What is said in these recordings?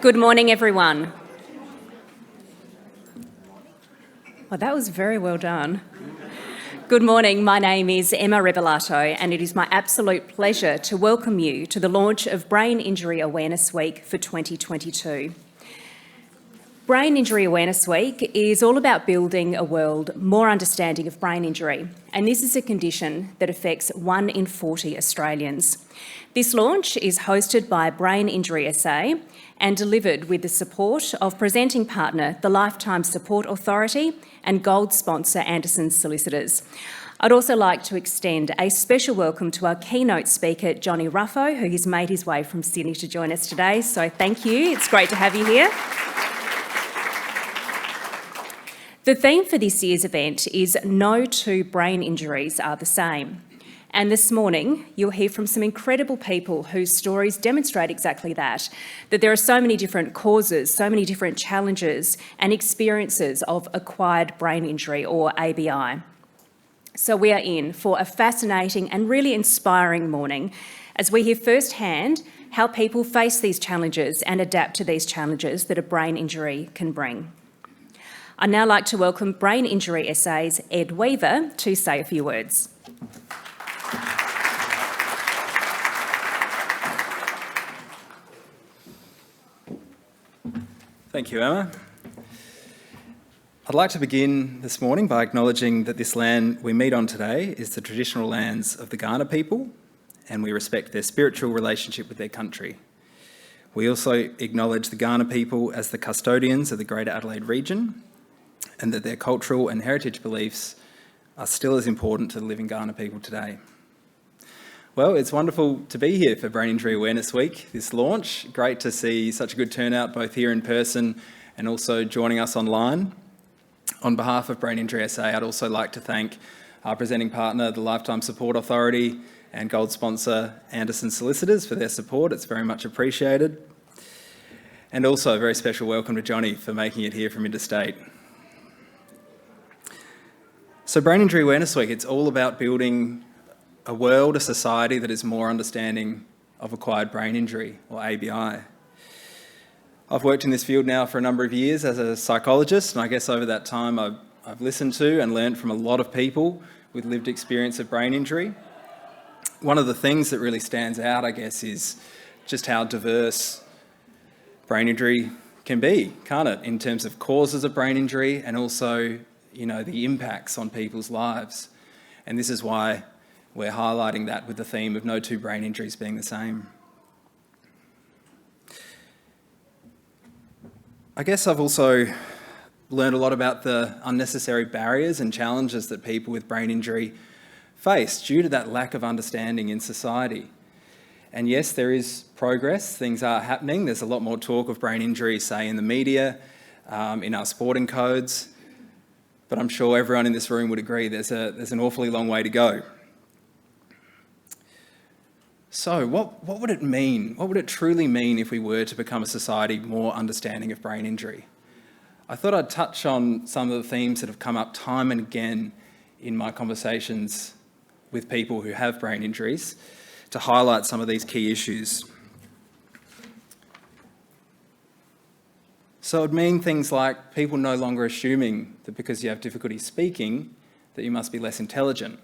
Good morning, everyone. Well, that was very well done. Good morning, my name is Emma Rebellato, and it is my absolute pleasure to welcome you to the launch of Brain Injury Awareness Week for 2022. Brain Injury Awareness Week is all about building a world more understanding of brain injury, and this is a condition that affects 1 in 40 Australians. This launch is hosted by Brain Injury SA and delivered with the support of presenting partner, the Lifetime Support Authority, and gold sponsor Anderson Solicitors. I'd also like to extend a special welcome to our keynote speaker, Johnny Ruffo, who has made his way from Sydney to join us today. So thank you. It's great to have you here. The theme for this year's event is No Two Brain Injuries Are the Same. And this morning, you'll hear from some incredible people whose stories demonstrate exactly that there are so many different causes, so many different challenges and experiences of acquired brain injury, or ABI. So we are in for a fascinating and really inspiring morning as we hear firsthand how people face these challenges and adapt to these challenges that a brain injury can bring. I'd now like to welcome Brain Injury SA's Ed Weaver to say a few words. Thank you, Emma. I'd like to begin this morning by acknowledging that this land we meet on today is the traditional lands of the Kaurna people, and we respect their spiritual relationship with their country. We also acknowledge the Kaurna people as the custodians of the Greater Adelaide region, and that their cultural and heritage beliefs are still as important to the living Kaurna people today. Well, it's wonderful to be here for Brain Injury Awareness Week, this launch. Great to see such a good turnout, both here in person and also joining us online. On behalf of Brain Injury SA, I'd also like to thank our presenting partner, the Lifetime Support Authority, and gold sponsor Anderson Solicitors for their support. It's very much appreciated. And also a very special welcome to Johnny for making it here from interstate. So Brain Injury Awareness Week, it's all about building a world, a society that is more understanding of acquired brain injury, or ABI. I've worked in this field now for a number of years as a psychologist, and I guess over that time I've listened to and learned from a lot of people with lived experience of brain injury. One of the things that really stands out, I guess, is just how diverse brain injury can be, can't it, in terms of causes of brain injury and also, the impacts on people's lives. And this is why we're highlighting that with the theme of no two brain injuries being the same. I guess I've also learned a lot about the unnecessary barriers and challenges that people with brain injury face due to that lack of understanding in society. And yes, there is progress, things are happening. There's a lot more talk of brain injury, say, in the media, in our sporting codes, but I'm sure everyone in this room would agree there's an awfully long way to go. So what would it mean? What would it truly mean if we were to become a society more understanding of brain injury? I thought I'd touch on some of the themes that have come up time and again in my conversations with people who have brain injuries to highlight some of these key issues. So it would mean things like people no longer assuming that because you have difficulty speaking that you must be less intelligent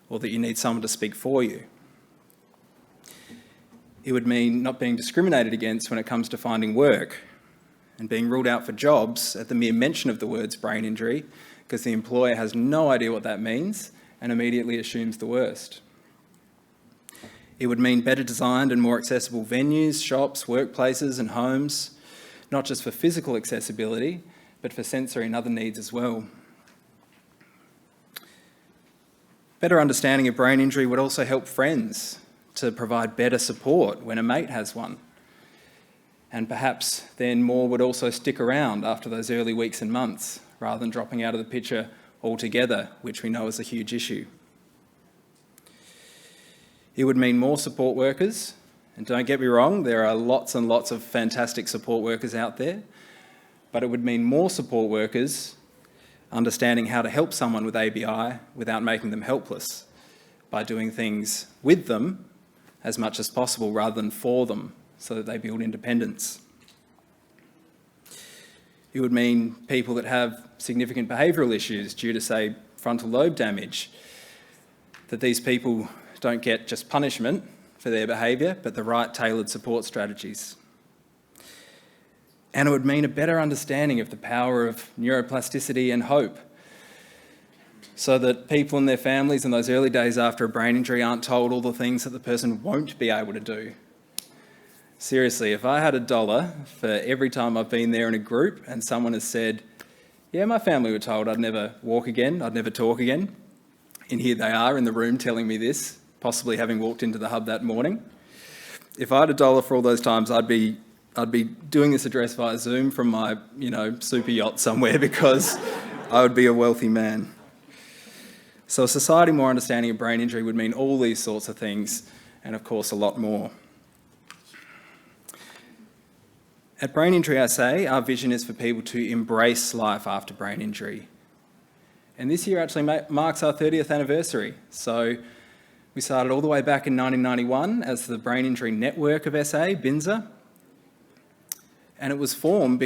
or that you need someone to speak for you. It would mean not being discriminated against when it comes to finding work and being ruled out for jobs at the mere mention of the words brain injury because the employer has no idea what that means and immediately assumes the worst. It would mean better designed and more accessible venues, shops, workplaces and homes, not just for physical accessibility, but for sensory and other needs as well. Better understanding of brain injury would also help friends to provide better support when a mate has one. And perhaps then more would also stick around after those early weeks and months, rather than dropping out of the picture altogether, which we know is a huge issue. It would mean more support workers, and don't get me wrong, there are lots and lots of fantastic support workers out there, but it would mean more support workers understanding how to help someone with ABI without making them helpless, by doing things with them as much as possible rather than for them, so that they build independence. It would mean people that have significant behavioural issues due to, say, frontal lobe damage, that these people don't get just punishment for their behaviour, but the right tailored support strategies. And it would mean a better understanding of the power of neuroplasticity and hope, so that people and their families in those early days after a brain injury aren't told all the things that the person won't be able to do. Seriously, if I had $1 for every time I've been there in a group and someone has said, yeah, my family were told I'd never walk again, I'd never talk again, and here they are in the room telling me this, possibly having walked into the hub that morning. If I had $1 for all those times, I'd be doing this address via Zoom from my, super yacht somewhere, because I would be a wealthy man. So a society more understanding of brain injury would mean all these sorts of things, and of course a lot more. At Brain Injury SA, our vision is for people to embrace life after brain injury. And this year actually marks our 30th anniversary. So we started all the way back in 1991 as the Brain Injury Network of SA, BINSA. And it was formed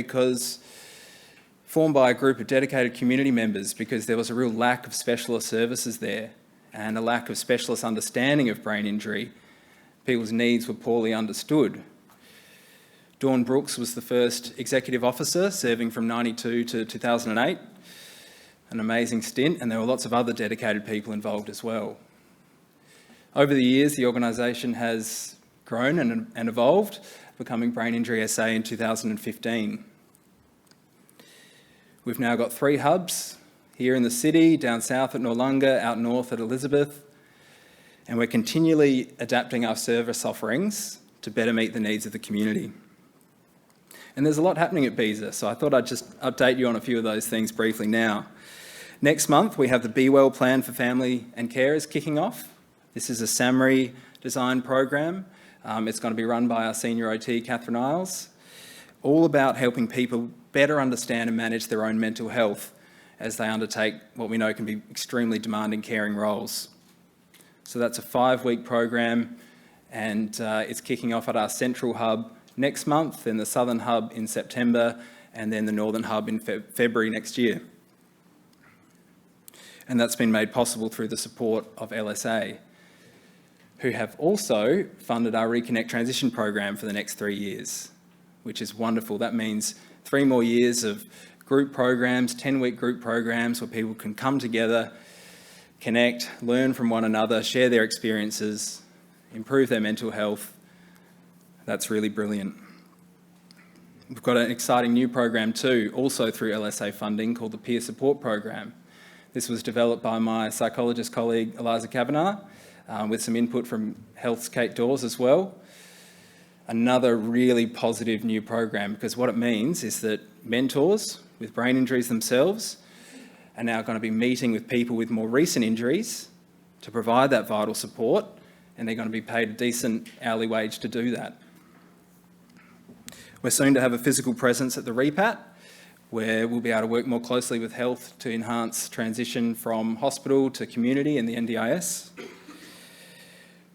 by a group of dedicated community members, because there was a real lack of specialist services there and a lack of specialist understanding of brain injury. People's needs were poorly understood. Dawn Brooks was the first executive officer, serving from 92 to 2008. An amazing stint, and there were lots of other dedicated people involved as well. Over the years, the organisation has grown and evolved, becoming Brain Injury SA in 2015. We've now got 3 hubs, here in the city, down south at Noarlunga, out north at Elizabeth, and we're continually adapting our service offerings to better meet the needs of the community. And there's a lot happening at BINSA, so I thought I'd just update you on a few of those things briefly now. Next month, we have the Be Well Plan for Family and Carers kicking off. This is a SAMRI design program. It's going to be run by our senior OT, Catherine Isles, all about helping people better understand and manage their own mental health as they undertake what we know can be extremely demanding caring roles. So that's a 5-week program, and it's kicking off at our central hub next month, then the southern hub in September, and then the northern hub in February next year. And that's been made possible through the support of LSA, who have also funded our Reconnect Transition program for the next 3 years, which is wonderful. That means 3 more years of group programs, 10-week group programs where people can come together, connect, learn from one another, share their experiences, improve their mental health. That's really brilliant. We've got an exciting new program too, also through LSA funding, called the Peer Support Program. This was developed by my psychologist colleague, Eliza Kavanagh, with some input from Health's Kate Dawes as well. Another really positive new program, because what it means is that mentors with brain injuries themselves are now going to be meeting with people with more recent injuries to provide that vital support, and they're going to be paid a decent hourly wage to do that. We're soon to have a physical presence at the REPAT, where we'll be able to work more closely with Health to enhance transition from hospital to community in the NDIS.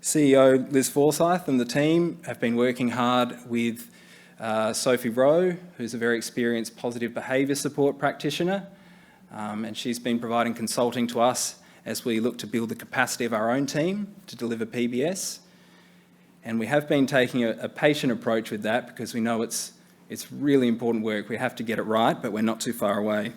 CEO Liz Forsyth and the team have been working hard with Sophie Rowe, who's a very experienced positive behaviour support practitioner, and she's been providing consulting to us as we look to build the capacity of our own team to deliver PBS. And we have been taking a patient approach with that, because we know it's really important work. We have to get it right, but we're not too far away.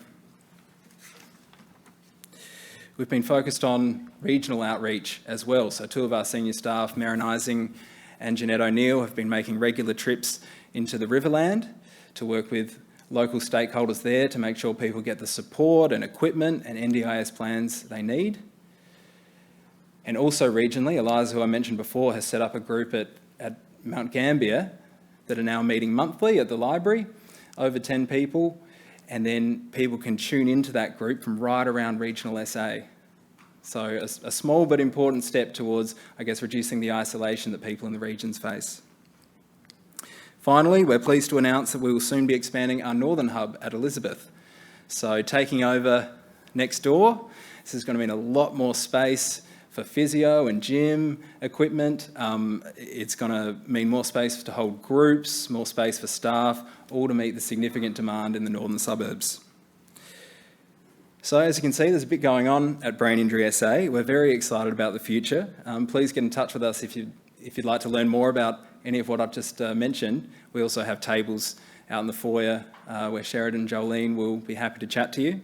We've been focused on regional outreach as well. So 2 of our senior staff, Merrin Ising and Jeanette O'Neill, have been making regular trips into the Riverland to work with local stakeholders there to make sure people get the support and equipment and NDIS plans they need. And also regionally, Eliza, who I mentioned before, has set up a group at Mount Gambier that are now meeting monthly at the library, over 10 people, and then people can tune into that group from right around regional SA. So a small but important step towards, I guess, reducing the isolation that people in the regions face. Finally, we're pleased to announce that we will soon be expanding our northern hub at Elizabeth. So taking over next door, this is going to mean a lot more space for physio and gym equipment. It's going to mean more space to hold groups, more space for staff, all to meet the significant demand in the northern suburbs. So as you can see, there's a bit going on at Brain Injury SA. We're very excited about the future. Please get in touch with us if you'd like to learn more about any of what I've just mentioned. We also have tables out in the foyer where Sheridan and Jolene will be happy to chat to you.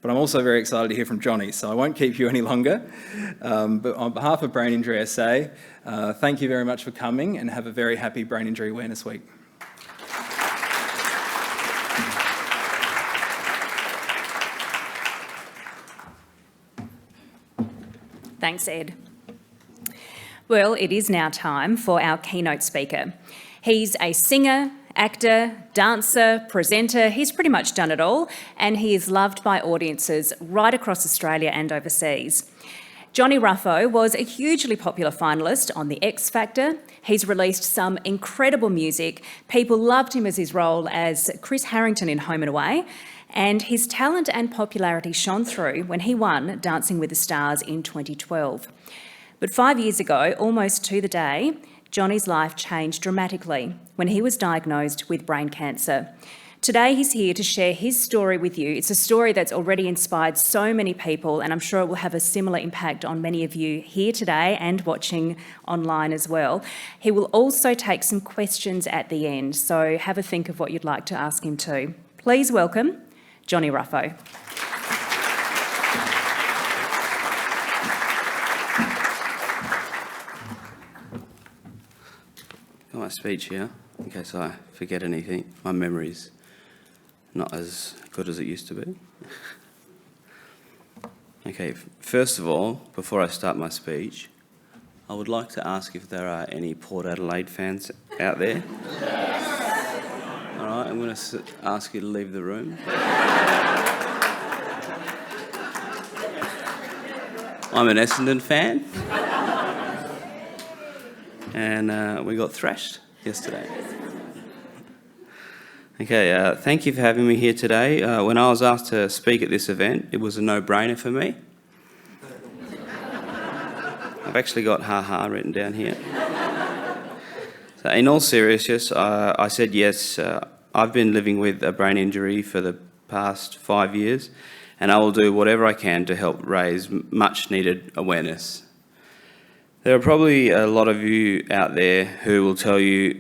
But I'm also very excited to hear from Johnny, so I won't keep you any longer. But on behalf of Brain Injury SA, thank you very much for coming and have a very happy Brain Injury Awareness Week. Thanks, Ed. Well, it is now time for our keynote speaker. He's a singer, actor, dancer, presenter. He's pretty much done it all, and he is loved by audiences right across Australia and overseas. Johnny Ruffo was a hugely popular finalist on The X Factor. He's released some incredible music. People loved him as his role as Chris Harrington in Home and Away, and his talent and popularity shone through when he won Dancing with the Stars in 2012. But 5 years ago, almost to the day, Johnny's life changed dramatically when he was diagnosed with brain cancer. Today he's here to share his story with you. It's a story that's already inspired so many people, and I'm sure it will have a similar impact on many of you here today and watching online as well. He will also take some questions at the end, so have a think of what you'd like to ask him too. Please welcome Johnny Ruffo. My speech here, in case I forget anything. My memory's not as good as it used to be. Okay, first of all, before I start my speech, I would like to ask if there are any Port Adelaide fans out there. Yes. All right, I'm going to ask you to leave the room. I'm an Essendon fan. And we got thrashed yesterday. Okay, thank you for having me here today. When I was asked to speak at this event, it was a no-brainer for me. I've actually got ha-ha written down here. So in all seriousness, I said yes. I've been living with a brain injury for the past 5 years, and I will do whatever I can to help raise much-needed awareness. There are probably a lot of you out there who will tell you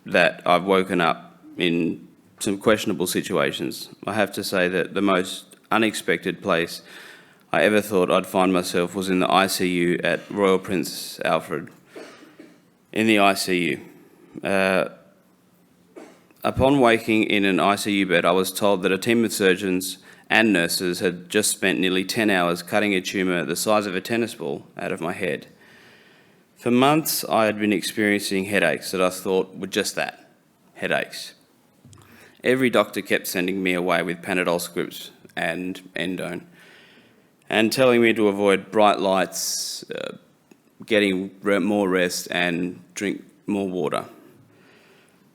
that I've woken up in some questionable situations. I have to say that the most unexpected place I ever thought I'd find myself was in the ICU at Royal Prince Alfred. In the ICU. Upon waking in an ICU bed, I was told that a team of surgeons and nurses had just spent nearly 10 hours cutting a tumour the size of a tennis ball out of my head. For months, I had been experiencing headaches that I thought were just that, headaches. Every doctor kept sending me away with Panadol scripts and endone, and telling me to avoid bright lights, getting more rest, and drink more water.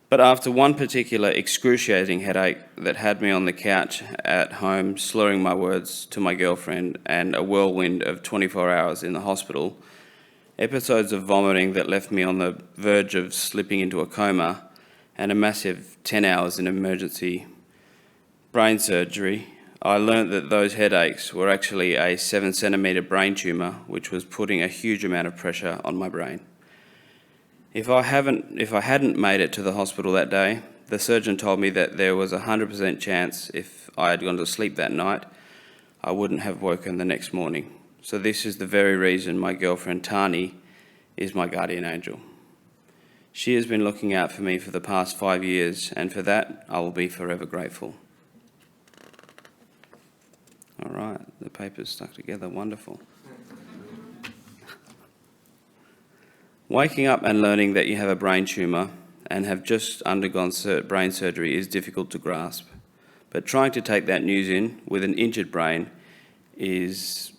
But after one particular excruciating headache that had me on the couch at home, slurring my words to my girlfriend, and a whirlwind of 24 hours in the hospital, episodes of vomiting that left me on the verge of slipping into a coma, and a massive 10 hours in emergency brain surgery, I learnt that those headaches were actually a 7-centimetre brain tumour, which was putting a huge amount of pressure on my brain. If I hadn't made it to the hospital that day, the surgeon told me that there was a 100% chance if I had gone to sleep that night, I wouldn't have woken the next morning. So this is the very reason my girlfriend Tani is my guardian angel. She has been looking out for me for the past 5 years, and for that I will be forever grateful. All right, the paper's stuck together, wonderful. Waking up and learning that you have a brain tumour and have just undergone brain surgery is difficult to grasp, but trying to take that news in with an injured brain is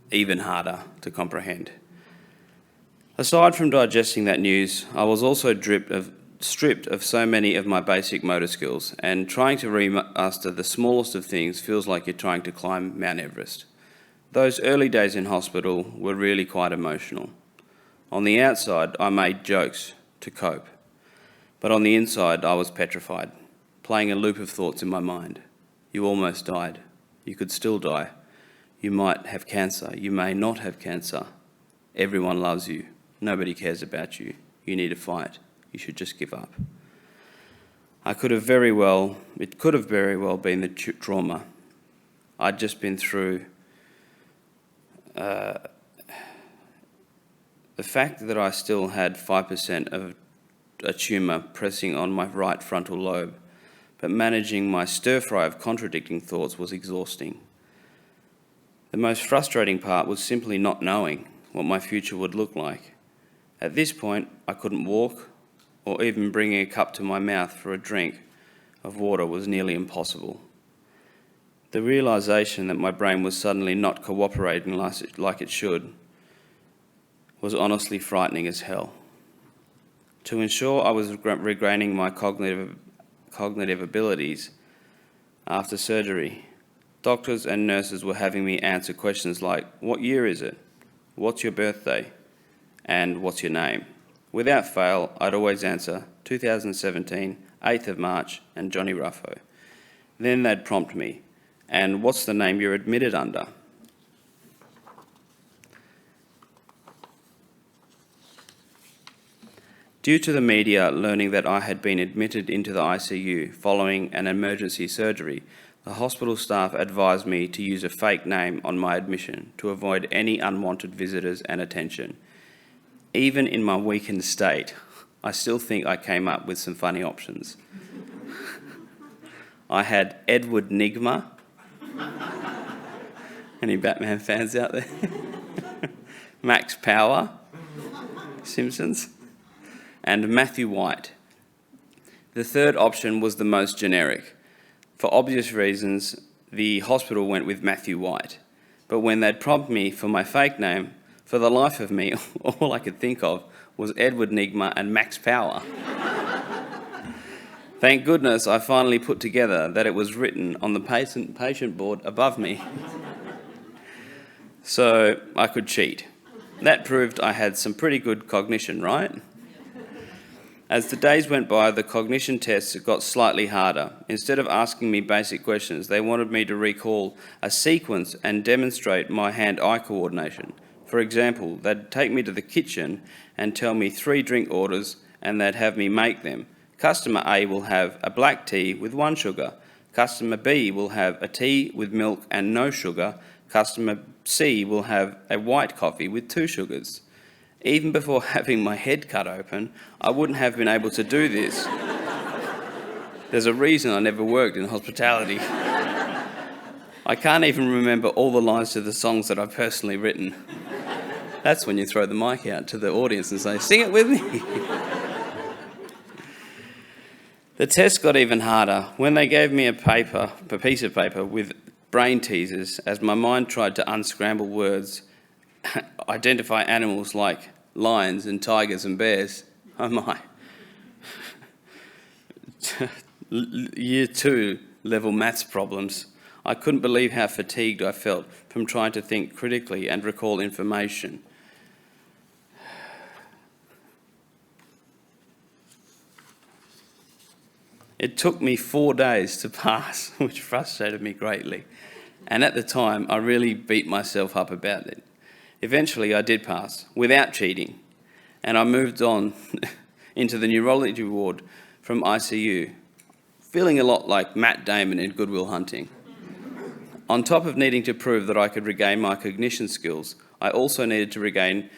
even harder to comprehend. Aside from digesting that news, I was also stripped of so many of my basic motor skills, and trying to remaster the smallest of things feels like you're trying to climb Mount Everest. Those early days in hospital were really quite emotional. On the outside, I made jokes to cope, but on the inside, I was petrified, playing a loop of thoughts in my mind. You almost died. You could still die. You might have cancer. You may not have cancer. Everyone loves you. Nobody cares about you. You need to fight. You should just give up. It could have very well been the trauma. I'd just been through. The fact that I still had 5% of a tumour pressing on my right frontal lobe, but managing my stir-fry of contradicting thoughts was exhausting. The most frustrating part was simply not knowing what my future would look like. At this point, I couldn't walk, or even bringing a cup to my mouth for a drink of water was nearly impossible. The realisation that my brain was suddenly not cooperating like it should was honestly frightening as hell. To ensure I was regaining my cognitive abilities after surgery, doctors and nurses were having me answer questions like, what year is it? What's your birthday? And what's your name? Without fail, I'd always answer 2017, 8th of March, and Johnny Ruffo. Then they'd prompt me, and what's the name you're admitted under? Due to the media learning that I had been admitted into the ICU following an emergency surgery, the hospital staff advised me to use a fake name on my admission to avoid any unwanted visitors and attention. Even in my weakened state, I still think I came up with some funny options. I had Edward Nigma. Any Batman fans out there? Max Power, Simpsons, and Matthew White. The third option was the most generic. For obvious reasons, the hospital went with Matthew White. But when they'd prompt me for my fake name, for the life of me, all I could think of was Edward Nigma and Max Power. Thank goodness I finally put together that it was written on the patient board above me, so I could cheat. That proved I had some pretty good cognition, right? As the days went by, the cognition tests got slightly harder. Instead of asking me basic questions, they wanted me to recall a sequence and demonstrate my hand-eye coordination. For example, they'd take me to the kitchen and tell me 3 drink orders, and they'd have me make them. Customer A will have a black tea with 1 sugar. Customer B will have a tea with milk and no sugar. Customer C will have a white coffee with 2 sugars. Even before having my head cut open, I wouldn't have been able to do this. There's a reason I never worked in hospitality. I can't even remember all the lines to the songs that I've personally written. That's when you throw the mic out to the audience and say, sing it with me. The test got even harder. When they gave me a piece of paper with brain teasers, as my mind tried to unscramble words, identify animals like lions and tigers and bears. Oh my. Year 2 level maths problems. I couldn't believe how fatigued I felt from trying to think critically and recall information. It took me 4 days to pass, which frustrated me greatly. And at the time, I really beat myself up about it. Eventually, I did pass, without cheating, and I moved on into the neurology ward from ICU, feeling a lot like Matt Damon in Good Will Hunting. On top of needing to prove that I could regain my cognition skills, I also needed to regain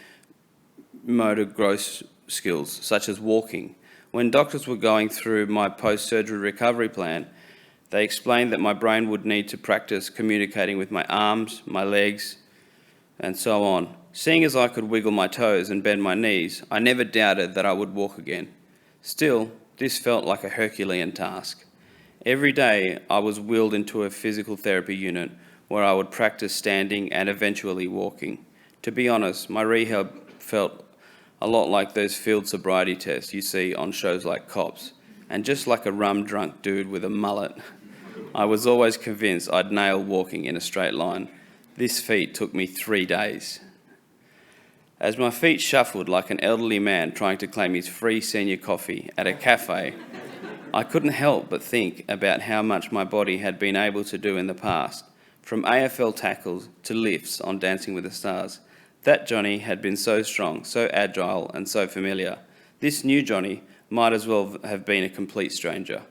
motor gross skills, such as walking. When doctors were going through my post-surgery recovery plan, they explained that my brain would need to practice communicating with my arms, my legs, and so on. Seeing as I could wiggle my toes and bend my knees, I never doubted that I would walk again. Still, this felt like a Herculean task. Every day, I was wheeled into a physical therapy unit where I would practice standing and eventually walking. To be honest, my rehab felt a lot like those field sobriety tests you see on shows like Cops. And just like a rum-drunk dude with a mullet, I was always convinced I'd nail walking in a straight line. This feat took me 3 days. As my feet shuffled like an elderly man trying to claim his free senior coffee at a cafe, I couldn't help but think about how much my body had been able to do in the past, from AFL tackles to lifts on Dancing with the Stars. That Johnny had been so strong, so agile and so familiar. This new Johnny might as well have been a complete stranger.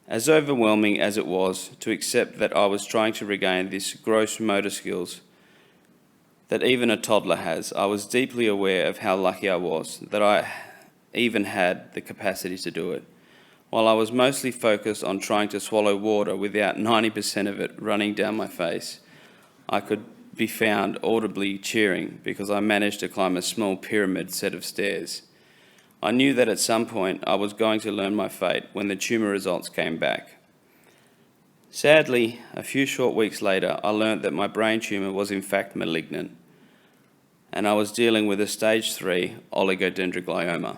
As overwhelming as it was to accept that I was trying to regain this gross motor skills that even a toddler has, I was deeply aware of how lucky I was that I even had the capacity to do it. While I was mostly focused on trying to swallow water without 90% of it running down my face, I could be found audibly cheering because I managed to climb a small pyramid set of stairs. I knew that at some point I was going to learn my fate when the tumour results came back. Sadly, a few short weeks later, I learnt that my brain tumour was in fact malignant, and I was dealing with a stage 3 oligodendroglioma.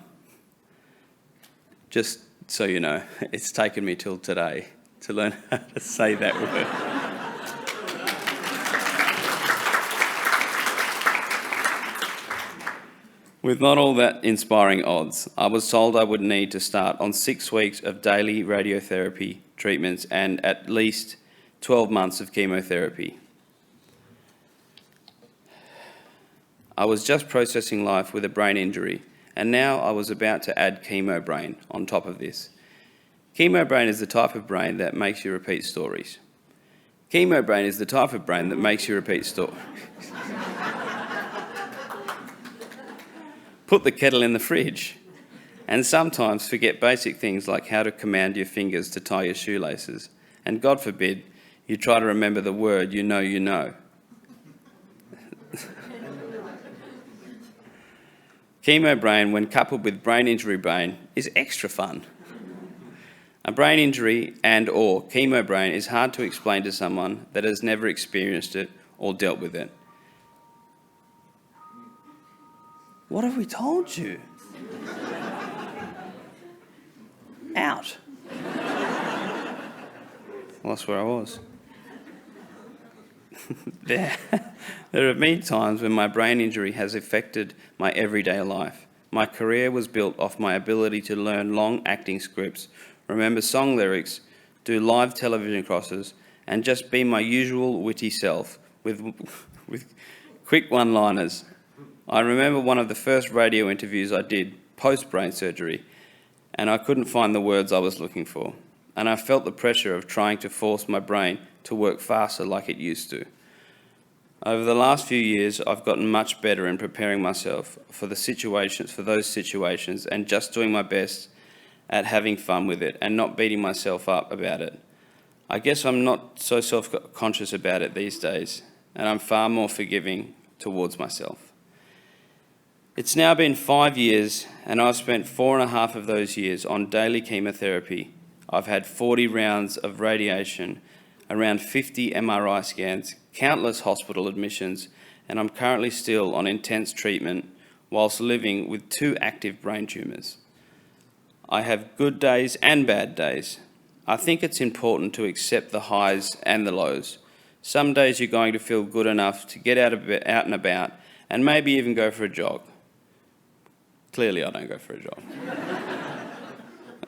Just so you know, it's taken me till today to learn how to say that word. With not all that inspiring odds, I was told I would need to start on 6 weeks of daily radiotherapy treatments and at least 12 months of chemotherapy. I was just processing life with a brain injury, and now I was about to add chemo brain on top of this. Chemo brain is the type of brain that makes you repeat stories. Chemo brain is the type of brain that makes you repeat stories. Put the kettle in the fridge, and sometimes forget basic things like how to command your fingers to tie your shoelaces, and God forbid, you try to remember the word you know. Chemo brain, when coupled with brain injury brain, is extra fun. A brain injury and/or chemo brain is hard to explain to someone that has never experienced it or dealt with it. What have we told you? Out. Well, that's where I was. There have been times when my brain injury has affected my everyday life. My career was built off my ability to learn long acting scripts, remember song lyrics, do live television crosses, and just be my usual witty self with quick one-liners. I remember one of the first radio interviews I did post-brain surgery, and I couldn't find the words I was looking for, and I felt the pressure of trying to force my brain to work faster like it used to. Over the last few years, I've gotten much better in preparing myself for those situations, and just doing my best at having fun with it and not beating myself up about it. I guess I'm not so self-conscious about it these days, and I'm far more forgiving towards myself. It's now been 5 years, and I've spent 4.5 of those years on daily chemotherapy. I've had 40 rounds of radiation, around 50 MRI scans, countless hospital admissions, and I'm currently still on intense treatment whilst living with 2 active brain tumours. I have good days and bad days. I think it's important to accept the highs and the lows. Some days you're going to feel good enough to get out and about and maybe even go for a jog. Clearly I don't go for a jog.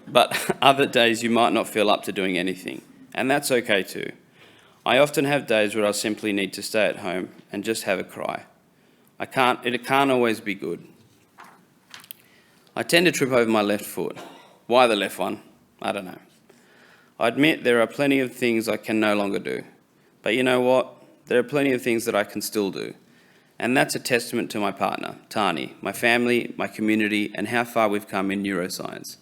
But other days you might not feel up to doing anything, and that's okay too. I often have days where I simply need to stay at home and just have a cry. It can't always be good. I tend to trip over my left foot. Why the left one? I don't know. I admit there are plenty of things I can no longer do. But you know what? There are plenty of things that I can still do. And that's a testament to my partner, Tani, my family, my community, and how far we've come in neuroscience.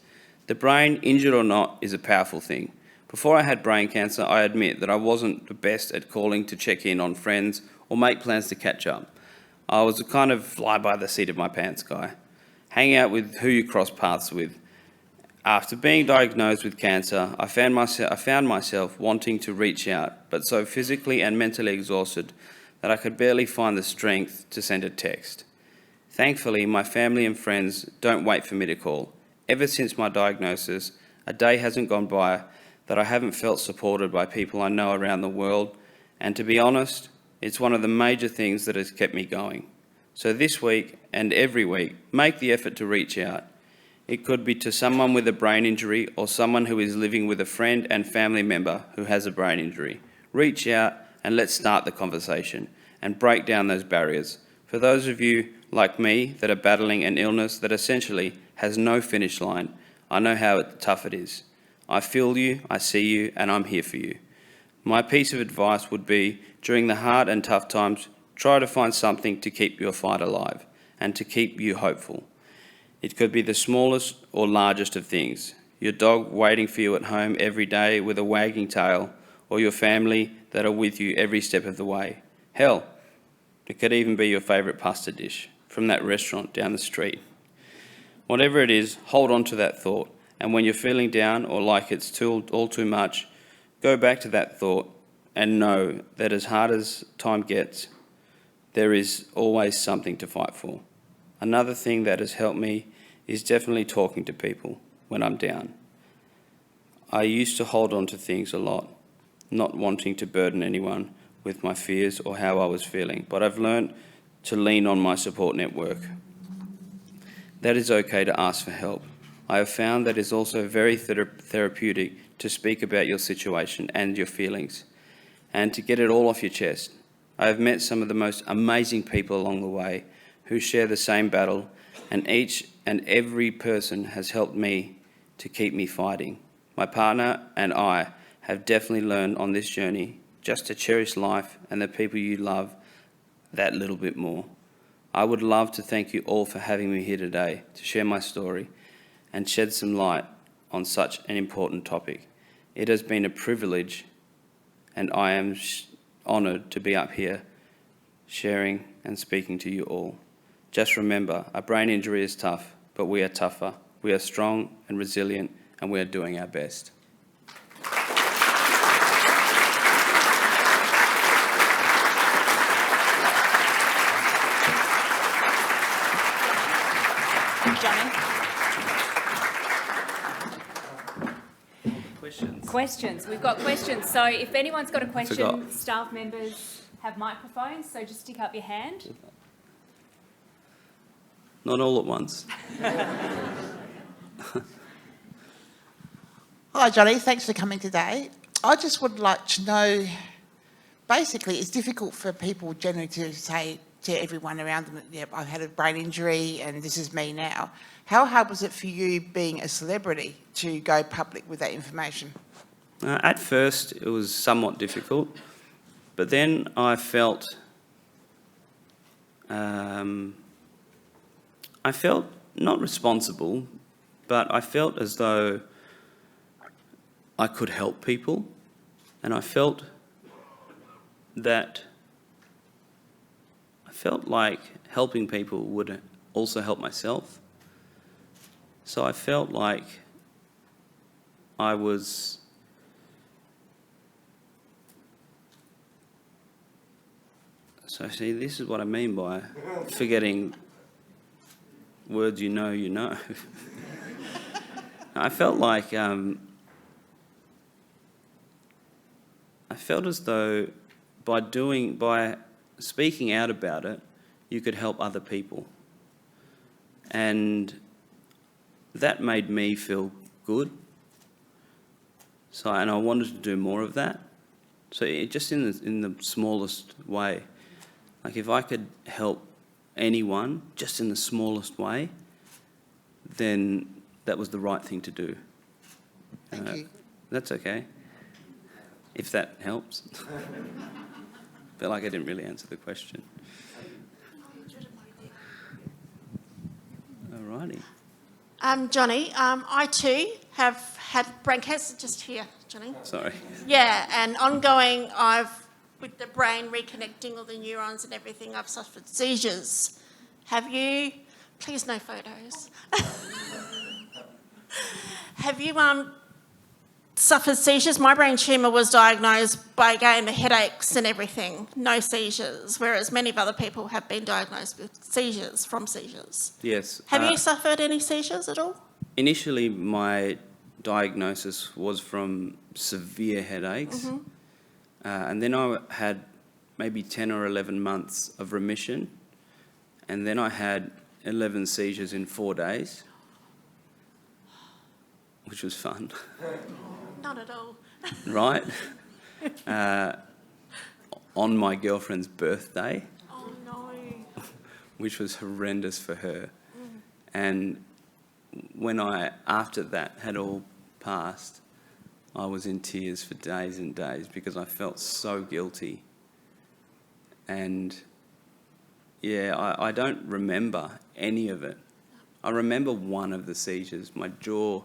The brain, injured or not, is a powerful thing. Before I had brain cancer, I admit that I wasn't the best at calling to check in on friends or make plans to catch up. I was a kind of fly-by-the-seat-of-my-pants guy, hanging out with who you cross paths with. After being diagnosed with cancer, I found myself wanting to reach out, but so physically and mentally exhausted that I could barely find the strength to send a text. Thankfully, my family and friends don't wait for me to call. Ever since my diagnosis, a day hasn't gone by that I haven't felt supported by people I know around the world, and to be honest, It's one of the major things that has kept me going. So this week and every week, make the effort to reach out. It could be to someone with a brain injury or someone who is living with a friend and family member who has a brain injury. Reach out and let's start the conversation and break down those barriers. For those of you like me that are battling an illness that essentially has no finish line, I know how tough it is. I feel you, I see you, and I'm here for you. My piece of advice would be, during the hard and tough times, try to find something to keep your fight alive and to keep you hopeful. It could be the smallest or largest of things. Your dog waiting for you at home every day with a wagging tail, or your family that are with you every step of the way. Hell, it could even be your favourite pasta dish from that restaurant down the street. Whatever it is, hold on to that thought, and when you're feeling down or like it's all too much, go back to that thought and know that as hard as time gets, there is always something to fight for. Another thing that has helped me is definitely talking to people when I'm down. I used to hold on to things a lot, not wanting to burden anyone with my fears or how I was feeling, but I've learned to lean on my support network. That is okay to ask for help. I have found that it's also very therapeutic to speak about your situation and your feelings and to get it all off your chest. I have met some of the most amazing people along the way who share the same battle, and each and every person has helped me to keep me fighting. My partner and I have definitely learned on this journey just to cherish life and the people you love that little bit more. I would love to thank you all for having me here today to share my story and shed some light on such an important topic. It has been a privilege, and I am honoured to be up here sharing and speaking to you all. Just remember, a brain injury is tough, but we are tougher. We are strong and resilient, and we are doing our best. Johnny? Questions? We've got questions. So if anyone's got a question, Forgot. staff members have microphones, so just stick up your hand. Not all at once. Hi Johnny, thanks for coming today. I just would like to know, basically it's difficult for people generally to say to everyone around them that, yep, I've had a brain injury and this is me now. How hard was it for you being a celebrity to go public with that information? At first, it was somewhat difficult, but then I felt not responsible, but I felt as though I could help people, and I felt like helping people would also help myself. So I felt like I was So see, this is what I mean by forgetting words you know. I felt like I felt as though by speaking out about it, you could help other people, and that made me feel good. So, and I wanted to do more of that. So, just in the smallest way, like if I could help anyone just in the smallest way, then that was the right thing to do. Thank you. That's okay. If that helps. Feel like I didn't really answer the question. Alrighty. Johnny, I too have had brain cancer just here, Johnny. Sorry. Yeah, and ongoing, with the brain reconnecting all the neurons and everything, I've suffered seizures. Have you, please no photos. Have you suffered seizures? My brain tumour was diagnosed by, again, the headaches and everything, no seizures, whereas many of other people have been diagnosed with seizures, from seizures. Yes. Have you suffered any seizures at all? Initially, my diagnosis was from severe headaches, and then I had maybe 10 or 11 months of remission, and then I had 11 seizures in 4 days, which was fun, Not at all. right? On my girlfriend's birthday, Oh, no. which was horrendous for her. And when I, after that had all passed, I was in tears for days and days because I felt so guilty. And yeah, I don't remember any of it. I remember one of the seizures. My jaw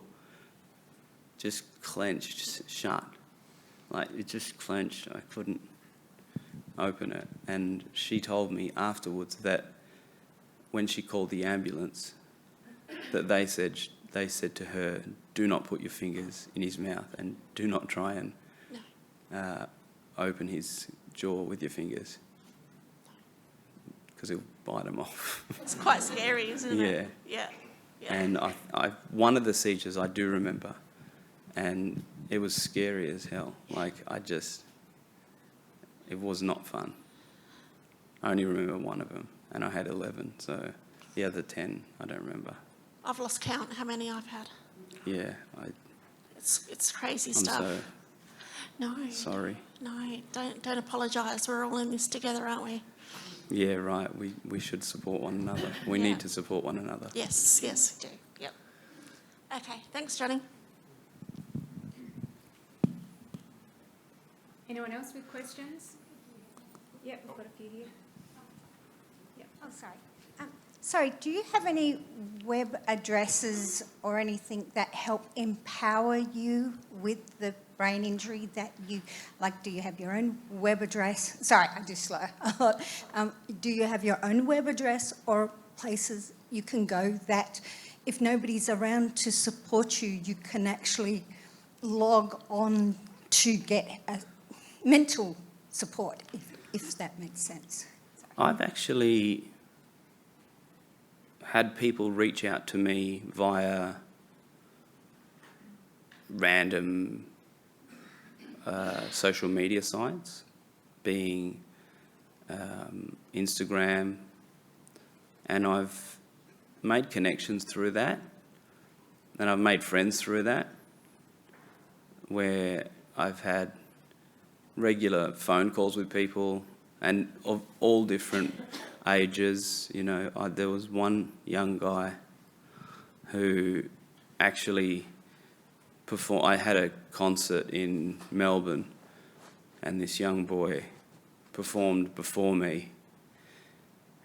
just clenched shut. Like, it just clenched. I couldn't open it. And she told me afterwards that when she called the ambulance, that they said to her, do not put your fingers in his mouth and do not try and open his jaw with your fingers because he'll bite them off. It's quite scary, isn't it? Yeah. Yeah. And I one of the seizures I do remember, and it was scary as hell. Like, it was not fun. I only remember one of them, and I had 11, so the other 10 I don't remember. I've lost count how many I've had. Yeah, It's crazy I'm stuff. so No. sorry. No, don't apologise. We're all in this together, aren't we? Yeah, right, we should support one another. We Yeah. need to support one another. Yes, we do. Yep. Okay, thanks, Johnny. Anyone else with questions? Yep, we've got a few here. Oh, sorry. Sorry, do you have any web addresses or anything that help empower you with the brain injury that you, like, do you have your own web address? Sorry, I'm just slow. Do you have your own web address or places you can go that if nobody's around to support you, you can actually log on to get mental support, if that makes sense? I've actually had people reach out to me via random social media sites, being Instagram, and I've made connections through that, and I've made friends through that, where I've had regular phone calls with people and of all different ages. You know, there was one young guy who actually performed. I had a concert in Melbourne, and this young boy performed before me,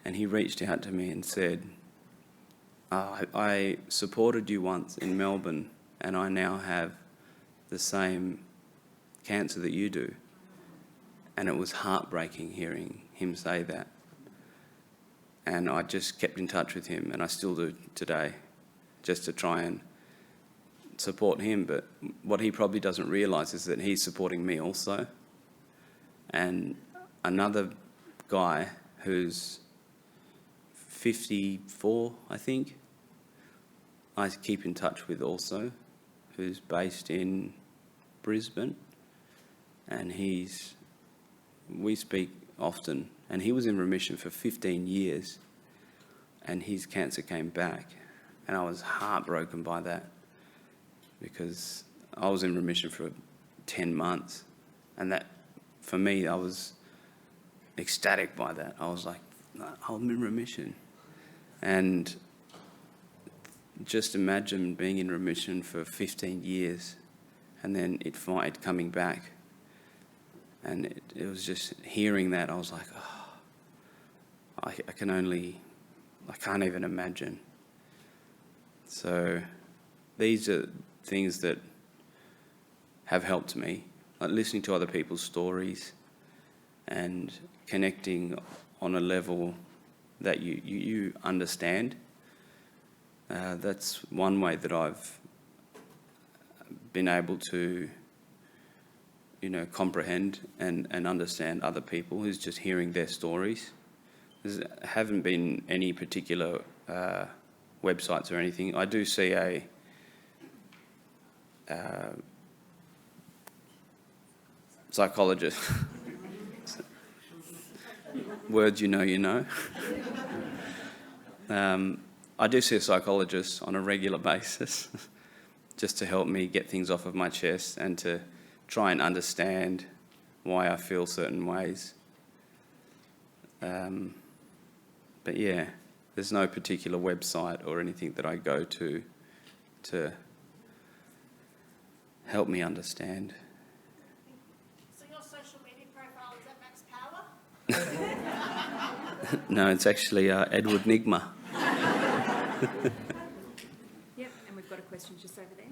and he reached out to me and said, I supported you once in Melbourne, and I now have the same cancer that you do. And it was heartbreaking hearing him say that. And I just kept in touch with him, and I still do today, just to try and support him. But what he probably doesn't realise is that he's supporting me also. And another guy who's 54, I think, I keep in touch with also, who's based in Brisbane, and we speak often, and he was in remission for 15 years, and his cancer came back, and I was heartbroken by that, because I was in remission for 10 months, and that, for me, I was ecstatic by that. I was like, I'm in remission. And just imagine being in remission for 15 years, and then it coming back. And it was just hearing that, I was like, I can't even imagine. So these are things that have helped me, like listening to other people's stories and connecting on a level that you understand. That's one way that I've been able to comprehend and understand other people, is just hearing their stories. There haven't been any particular websites or anything. I do see a psychologist. words you know. I do see a psychologist on a regular basis just to help me get things off of my chest and to try and understand why I feel certain ways. But yeah, there's no particular website or anything that I go to help me understand. So your social media profile is at Max Power? No, it's actually Edward Nigma. Yep, and we've got a question just over there.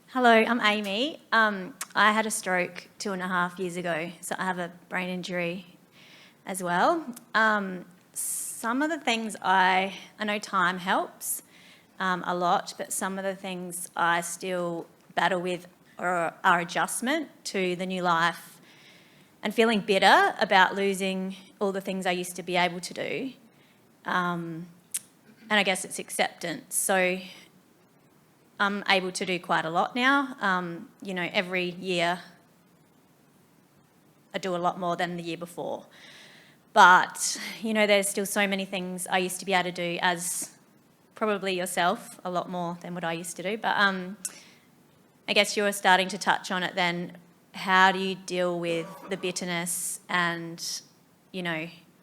Hello, I'm Amy. I had a stroke 2.5 years ago, so I have a brain injury as well. Some of the things I know time helps a lot, but some of the things I still battle with are adjustment to the new life and feeling bitter about losing all the things I used to be able to do. And I guess it's acceptance. So I'm able to do quite a lot now. Every year I do a lot more than the year before. But, there's still so many things I used to be able to do, as probably yourself, a lot more than what I used to do. But I guess you're starting to touch on it then. How do you deal with the bitterness and,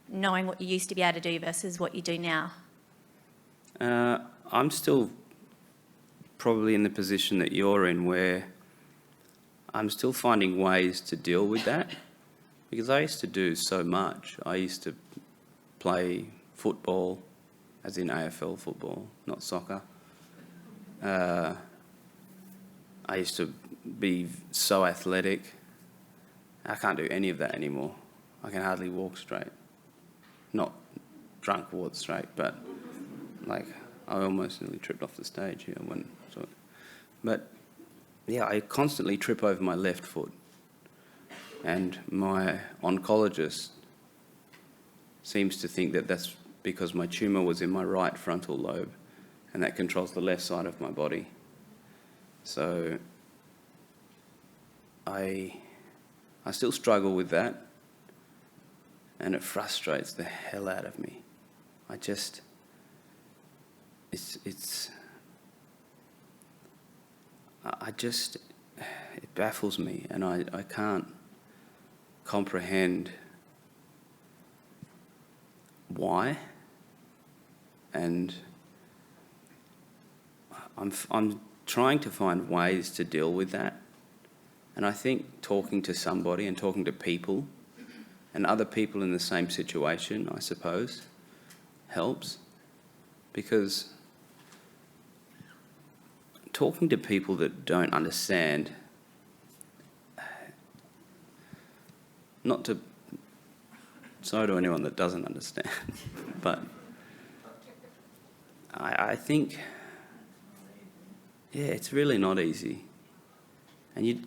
knowing what you used to be able to do versus what you do now? I'm still probably in the position that you're in, where I'm still finding ways to deal with that, because I used to do so much. I used to play football, as in AFL football, not soccer. I used to be so athletic. I can't do any of that anymore. I can hardly walk straight. Not drunk walk straight, but I almost nearly tripped off the stage here. But yeah, I constantly trip over my left foot. And my oncologist seems to think that that's because my tumour was in my right frontal lobe, and that controls the left side of my body. So I still struggle with that, and it frustrates the hell out of me. It baffles me, and I can't comprehend why, and I'm trying to find ways to deal with that. And I think talking to somebody and talking to people and other people in the same situation, I suppose, helps, because talking to people that don't understand, sorry to anyone that doesn't understand, but I think, it's really not easy. And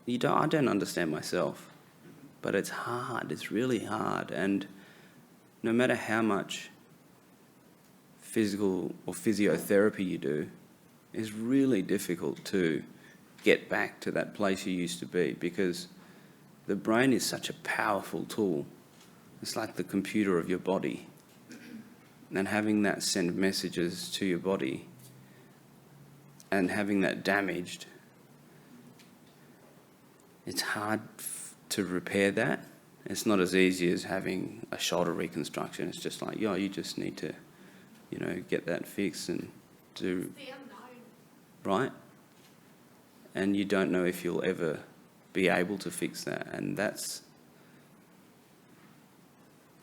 I don't understand myself, but it's hard, it's really hard. And no matter how much physical or physiotherapy you do, it's really difficult to get back to that place you used to be, because the brain is such a powerful tool. It's like the computer of your body. And having that send messages to your body and having that damaged, it's hard to repair that. It's not as easy as having a shoulder reconstruction. It's just like, you just need to, get that fixed and do... It's the unknown. Right? And you don't know if you'll ever be able to fix that. And that's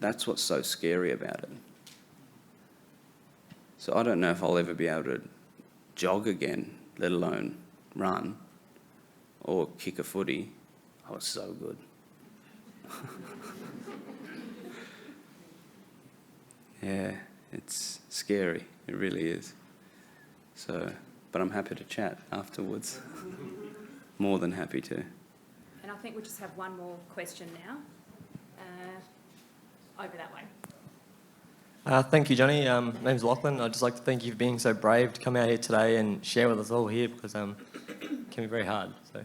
what's so scary about it. So I don't know if I'll ever be able to jog again, let alone run or kick a footy. I was so good. Yeah, it's scary. It really is. So, but I'm happy to chat afterwards. More than happy to. And I think we just have one more question now. Over that way. Thank you, Johnny. My name's Lachlan. I'd just like to thank you for being so brave to come out here today and share with us all here, because it can be very hard. So,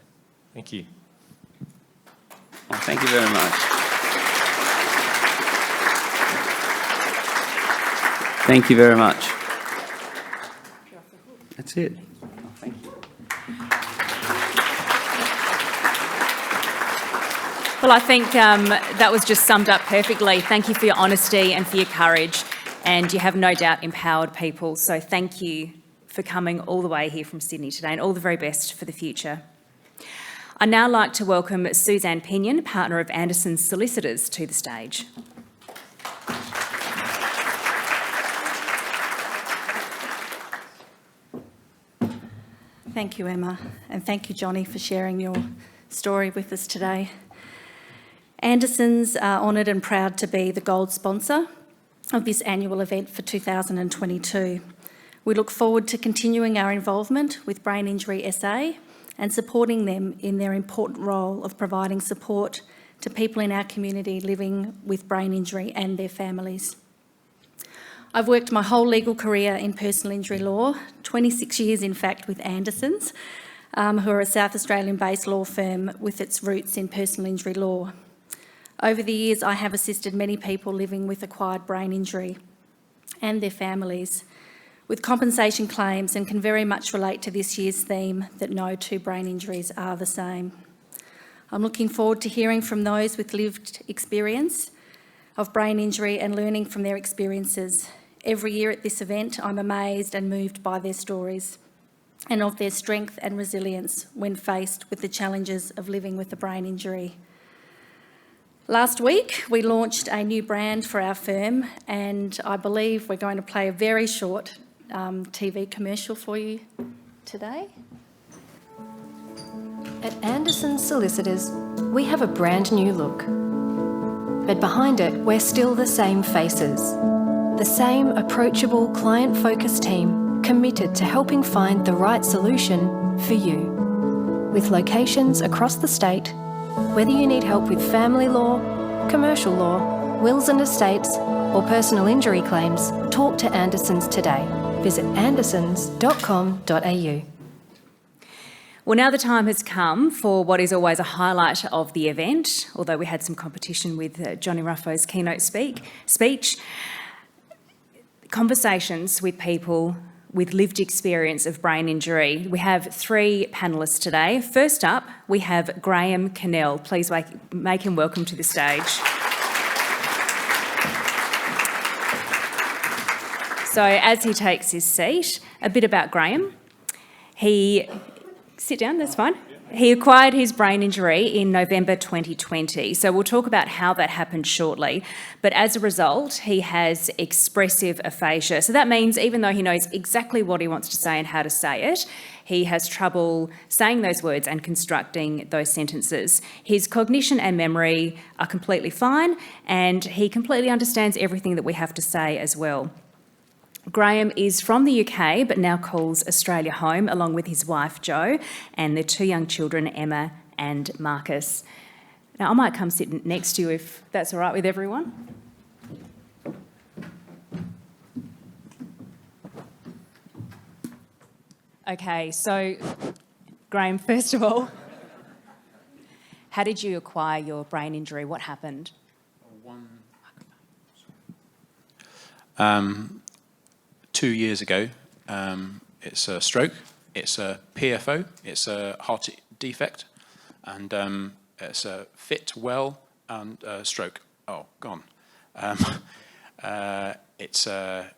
thank you. Well, thank you very much. Thank you very much. That's it. Thank you. Well, I think that was just summed up perfectly. Thank you for your honesty and for your courage, and you have no doubt empowered people. So thank you for coming all the way here from Sydney today, and all the very best for the future. I'd now like to welcome Suzanne Pinion, partner of Anderson's Solicitors, to the stage. Thank you, Emma, and thank you, Johnny, for sharing your story with us today. Anderson's are honoured and proud to be the gold sponsor of this annual event for 2022. We look forward to continuing our involvement with Brain Injury SA and supporting them in their important role of providing support to people in our community living with brain injury and their families. I've worked my whole legal career in personal injury law, 26 years in fact with Anderson's, who are a South Australian-based law firm with its roots in personal injury law. Over the years, I have assisted many people living with acquired brain injury and their families with compensation claims, and can very much relate to this year's theme that no two brain injuries are the same. I'm looking forward to hearing from those with lived experience of brain injury and learning from their experiences. Every year at this event, I'm amazed and moved by their stories and of their strength and resilience when faced with the challenges of living with a brain injury. Last week, we launched a new brand for our firm, and I believe we're going to play a very short TV commercial for you today. At Anderson's Solicitors, we have a brand new look. But behind it, we're still the same faces. The same approachable, client-focused team committed to helping find the right solution for you. With locations across the state, whether you need help with family law, commercial law, wills and estates, or personal injury claims, talk to Anderson's today. Visit andersons.com.au. Well, now the time has come for what is always a highlight of the event, although we had some competition with Johnny Ruffo's keynote speech. Conversations with people with lived experience of brain injury. We have 3 panellists today. First up, we have Graham Cannell. Please make him welcome to the stage. So as he takes his seat, a bit about Graham. Sit down, that's fine. He acquired his brain injury in November 2020, so we'll talk about how that happened shortly. But as a result, he has expressive aphasia. So that means even though he knows exactly what he wants to say and how to say it, he has trouble saying those words and constructing those sentences. His cognition and memory are completely fine, and he completely understands everything that we have to say as well. Graham is from the UK, but now calls Australia home, along with his wife, Jo, and their 2 young children, Emma and Marcus. Now, I might come sit next to you if that's all right with everyone. Okay, so, Graham, first of all, how did you acquire your brain injury? What happened? 2 years ago. It's a stroke, it's a PFO, it's a heart defect, and it's a fit, well, and stroke. Oh, gone. It's a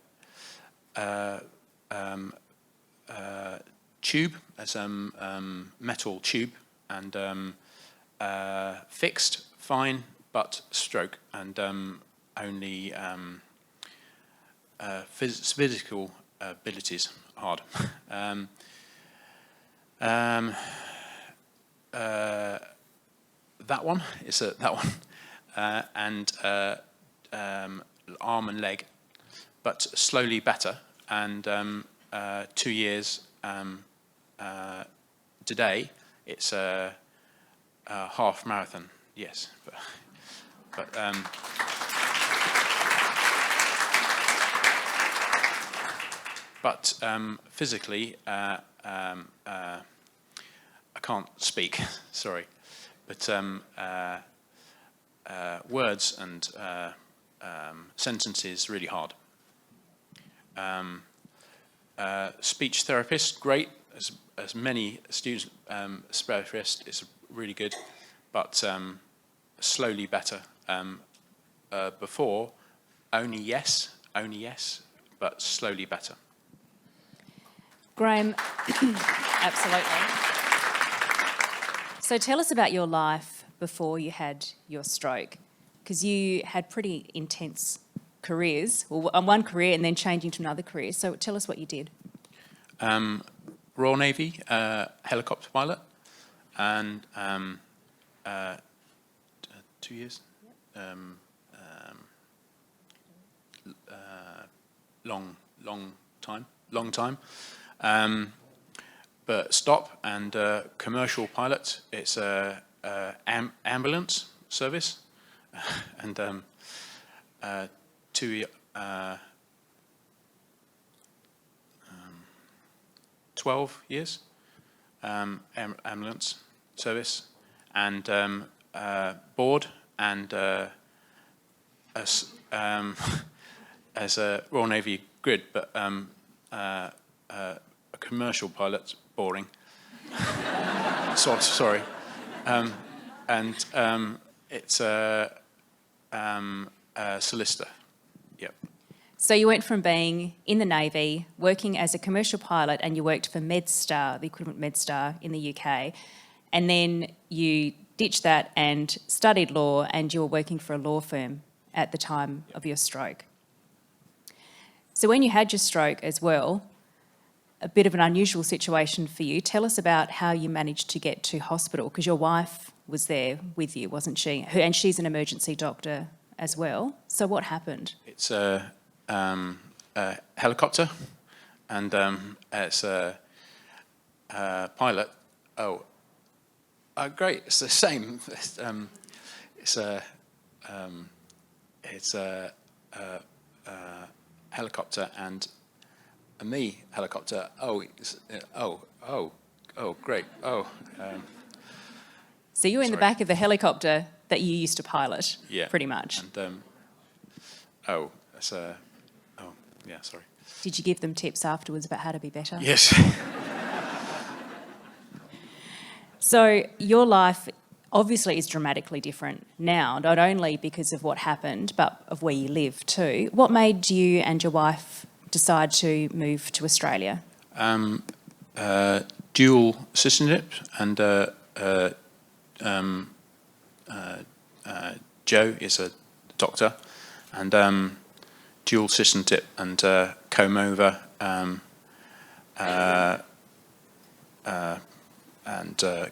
tube, it's a metal tube, and fixed, fine, but stroke, and only physical abilities hard. That one is that one, and arm and leg, but slowly better. And 2 years today, it's a half marathon. Yes, but physically, I can't speak, sorry, but words and sentences really hard. Speech therapist, great. As many students, specialist is really good, but slowly better. Before, only yes, but slowly better. Graham, absolutely. So tell us about your life before you had your stroke, because you had pretty intense careers, well, one career and then changing to another career. So tell us what you did. Royal Navy helicopter pilot, and 2 years. Long time. But stop and commercial pilot. It's a ambulance service, and 12 years ambulance service, and board and as a Royal Navy grid, but a commercial pilot, boring. Sorry. And it's a solicitor. Yep. So you went from being in the Navy, working as a commercial pilot, and you worked for MedStar, the equivalent MedStar in the UK, and then you ditched that and studied law, and you were working for a law firm at the time of your stroke. So when you had your stroke as well, a bit of an unusual situation for you. Tell us about how you managed to get to hospital, because your wife was there with you, wasn't she? And she's an emergency doctor as well. So what happened? It's a helicopter, and it's a pilot. Oh, great! It's the same. It's a helicopter and a me helicopter. Great. So you were in the Sorry. back of the helicopter that you used to pilot, Yeah. pretty much. And sorry. Did you give them tips afterwards about how to be better? Yes. So your life obviously is dramatically different now, not only because of what happened, but of where you live too. What made you and your wife decide to move to Australia? Dual citizenship, and Joe is a doctor, and dual citizenship, and came over, and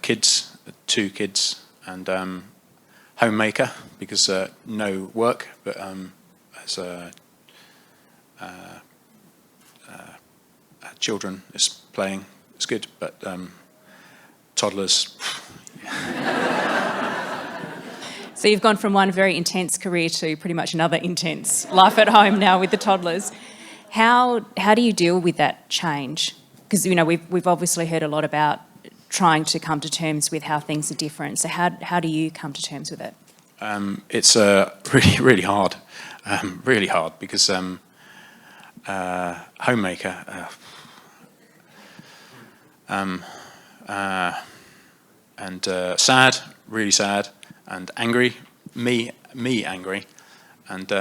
kids, 2 kids, and homemaker, because no work, but as children is playing, it's good, but toddlers. So you've gone from one very intense career to pretty much another intense life at home now with the toddlers. How do you deal with that change? Because, you know, we've obviously heard a lot about trying to come to terms with how things are different. So how do you come to terms with it? It's really hard, because homemaker, and sad, really sad, and angry, me angry, and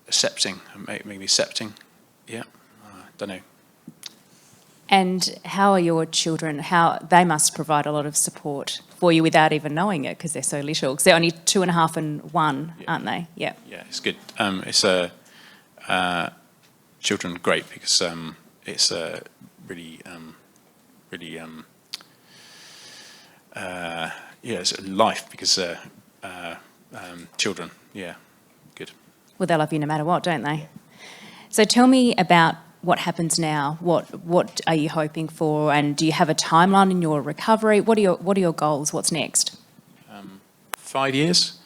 accepting, maybe accepting, yeah, don't know. And how are your children? How they must provide a lot of support for you without even knowing it, because they're so little. Because they're only 2.5 and 1, aren't they? Yeah. Yeah, it's good. It's children great, because it's really it's a life, because children, yeah, good. Well, they love you no matter what, don't they? So tell me about what happens now. What are you hoping for, and do you have a timeline in your recovery? What are your goals? What's next? 5 years,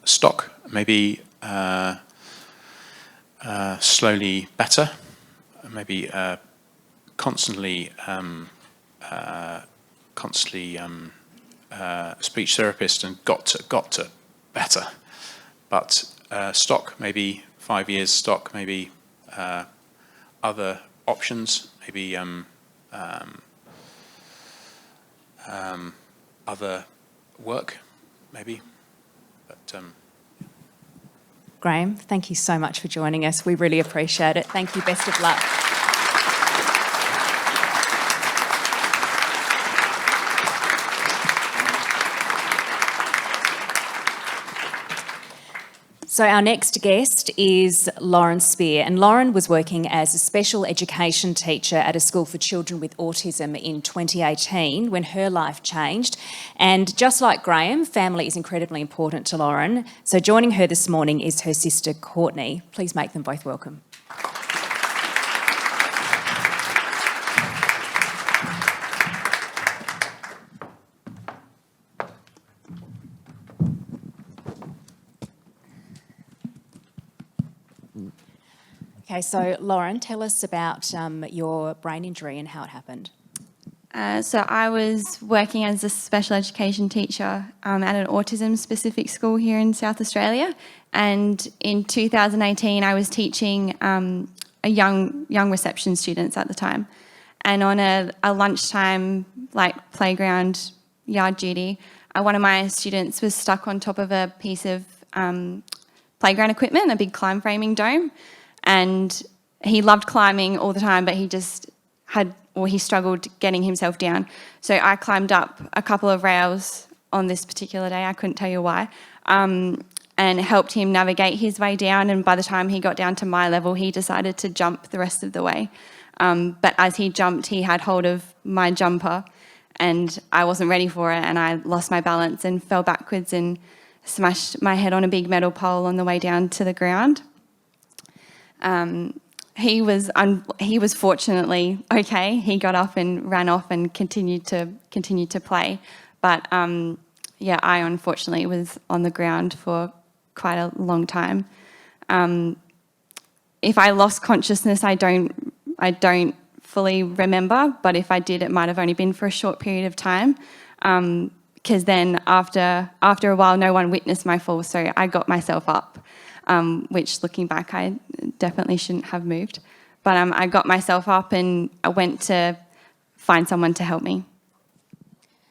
stock, maybe slowly better, maybe constantly speech therapist and got to better. But stock, maybe 5 years stock, maybe other options, maybe other work, maybe. But Graham, thank you so much for joining us. We really appreciate it. Thank you. Best of luck. So our next guest is Lauren Spear, and Lauren was working as a special education teacher at a school for children with autism in 2018 when her life changed. And just like Graham, family is incredibly important to Lauren. So joining her this morning is her sister Courtney. Please make them both welcome. Okay, so Lauren, tell us about your brain injury and how it happened. So I was working as a special education teacher at an autism-specific school here in South Australia, and in 2018 I was teaching a young reception students at the time, and on a lunchtime playground yard duty, one of my students was stuck on top of a piece of playground equipment, a big climb framing dome. And he loved climbing all the time, but he struggled getting himself down. So I climbed up a couple of rails on this particular day, I couldn't tell you why, and helped him navigate his way down. And by the time he got down to my level, he decided to jump the rest of the way. But as he jumped, he had hold of my jumper, and I wasn't ready for it, and I lost my balance and fell backwards and smashed my head on a big metal pole on the way down to the ground. He was fortunately okay. He got up and ran off and continued to play. But I unfortunately was on the ground for quite a long time. If I lost consciousness, I don't fully remember. But if I did, it might have only been for a short period of time. Because then after a while, no one witnessed my fall, so I got myself up. Which, looking back, I definitely shouldn't have moved. But I got myself up and I went to find someone to help me.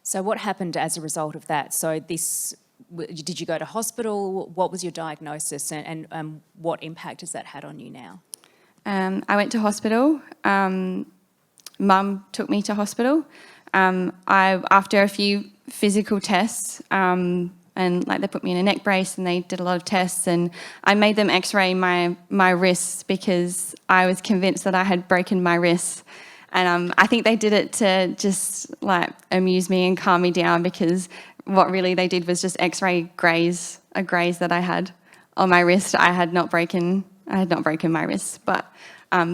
So what happened as a result of that? So did you go to hospital? What was your diagnosis, and what impact has that had on you now? I went to hospital. Mum took me to hospital. After a few physical tests, and they put me in a neck brace and they did a lot of tests, and I made them x-ray my wrists because I was convinced that I had broken my wrists. And I think they did it to just amuse me and calm me down, because what really they did was just x-ray a graze that I had on my wrist. I had not broken my wrists, but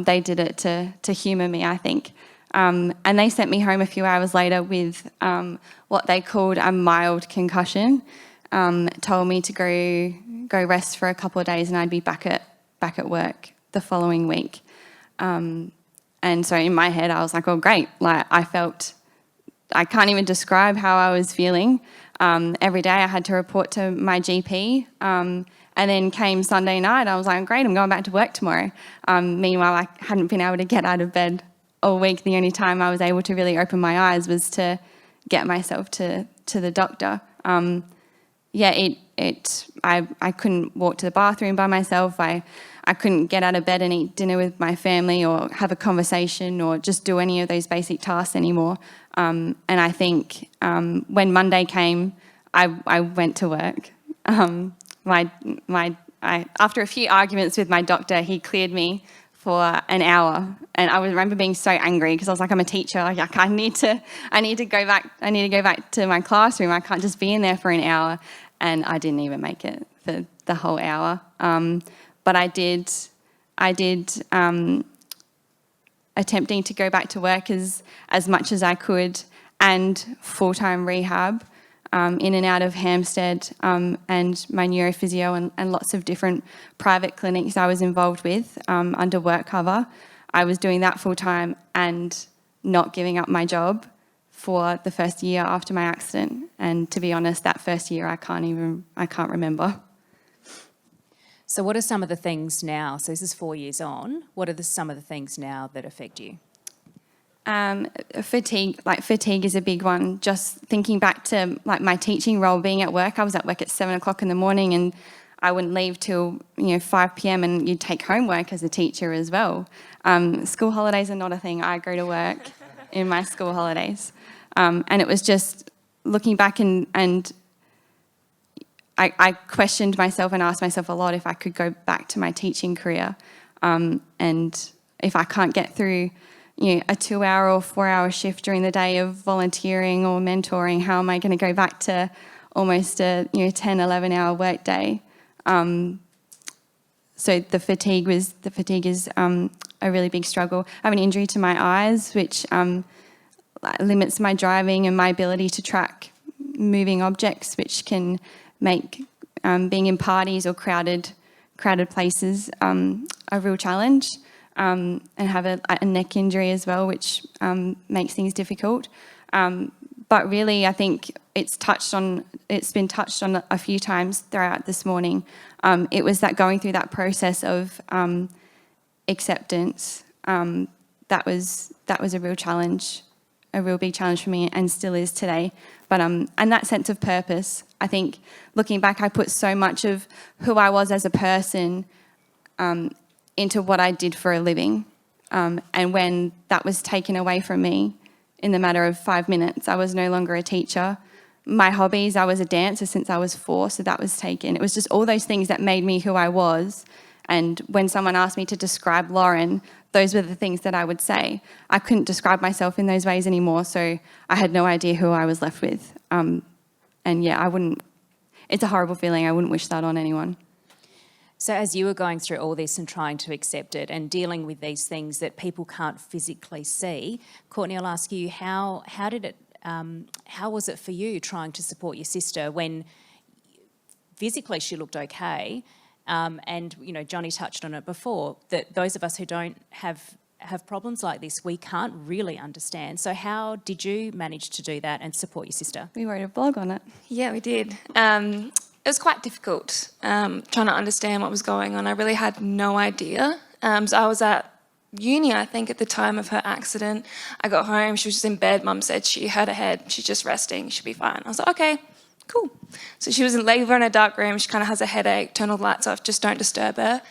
they did it to humour me, I think. And they sent me home a few hours later with what they called a mild concussion. Told me to go rest for a couple of days and I'd be back at work the following week. And so in my head I was like, oh great, I can't even describe how I was feeling. Every day I had to report to my GP, and then came Sunday night, I was like, great, I'm going back to work tomorrow. Meanwhile, I hadn't been able to get out of bed all week. The only time I was able to really open my eyes was to get myself to the doctor. I couldn't walk to the bathroom by myself. I couldn't get out of bed and eat dinner with my family or have a conversation or just do any of those basic tasks anymore. And I think when Monday came, I went to work. After a few arguments with my doctor, he cleared me for an hour, and I remember being so angry because I was like, I'm a teacher. I need to go back to my classroom. I can't just be in there for an hour. And I didn't even make it for the whole hour. But I did attempting to go back to work as much as I could, and full-time rehab in and out of Hampstead, and my neurophysio and lots of different private clinics I was involved with under work cover. I was doing that full-time and not giving up my job for the first year after my accident. And to be honest, that first year I can't remember. So what are some of the things now? So this is 4 years on. What are some of the things now that affect you? Fatigue is a big one. Just thinking back to like my teaching role, being at work, I was at work at 7 o'clock in the morning and I wouldn't leave till 5 p.m. and you'd take homework as a teacher as well. School holidays are not a thing. I go to work in my school holidays. And it was just looking back and I questioned myself and asked myself a lot if I could go back to my teaching career. And if I can't get through a 2-hour or 4-hour shift during the day of volunteering or mentoring, how am I going to go back to almost a 10, 11-hour work day? So the fatigue is a really big struggle. I have an injury to my eyes, which limits my driving and my ability to track moving objects, which can make being in parties or crowded places a real challenge. And have a neck injury as well, which makes things difficult. But really, I think it's been touched on a few times throughout this morning. It was that going through that process of acceptance that was a real challenge, a real big challenge for me, and still is today. But and that sense of purpose, I think, looking back, I put so much of who I was as a person into what I did for a living. And when that was taken away from me in the matter of 5 minutes, I was no longer a teacher. My hobbies, I was a dancer since I was 4, so that was taken. It was just all those things that made me who I was. And when someone asked me to describe Lauren, those were the things that I would say. I couldn't describe myself in those ways anymore, so I had no idea who I was left with. And yeah, it's a horrible feeling. I wouldn't wish that on anyone. So as you were going through all this and trying to accept it and dealing with these things that people can't physically see, Courtney, I'll ask you, how was it for you trying to support your sister when physically she looked okay? And Johnny touched on it before, that those of us who don't have problems like this, we can't really understand. So how did you manage to do that and support your sister? We wrote a blog on it. Yeah, we did. It was quite difficult trying to understand what was going on. I really had no idea. So I was at uni, I think, at the time of her accident. I got home, she was just in bed. Mum said she hurt her head, she's just resting, she'll be fine. I was like, okay, cool. So she was in labour in a dark room, she kind of has a headache, turn all the lights off, just don't disturb her.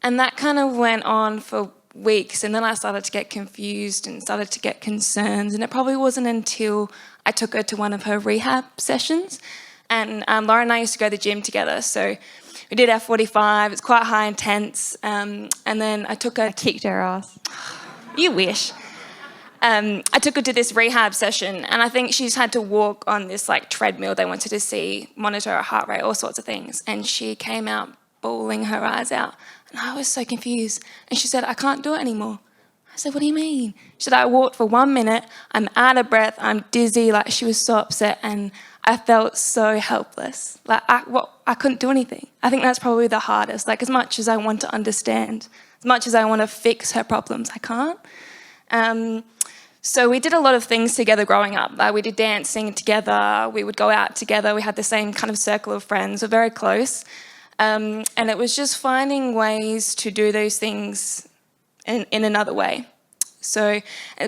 And that kind of went on for weeks, and then I started to get confused and started to get concerned, and it probably wasn't until I took her to one of her rehab sessions. And Laura and I used to go to the gym together, so we did our 45. It's quite high intense. And then I took her... I kicked her ass. You wish. I took her to this rehab session, and I think she's had to walk on this treadmill they wanted to see, monitor her heart rate, all sorts of things. And she came out bawling her eyes out. And I was so confused. And she said, I can't do it anymore. I said, what do you mean? She said, I walked for 1 minute, I'm out of breath, I'm dizzy. She was so upset, and I felt so helpless. I couldn't do anything. I think that's probably the hardest. As much as I want to understand, as much as I want to fix her problems, I can't. So we did a lot of things together growing up. We did dancing together, we would go out together, we had the same kind of circle of friends, we're very close. And it was just finding ways to do those things in another way. So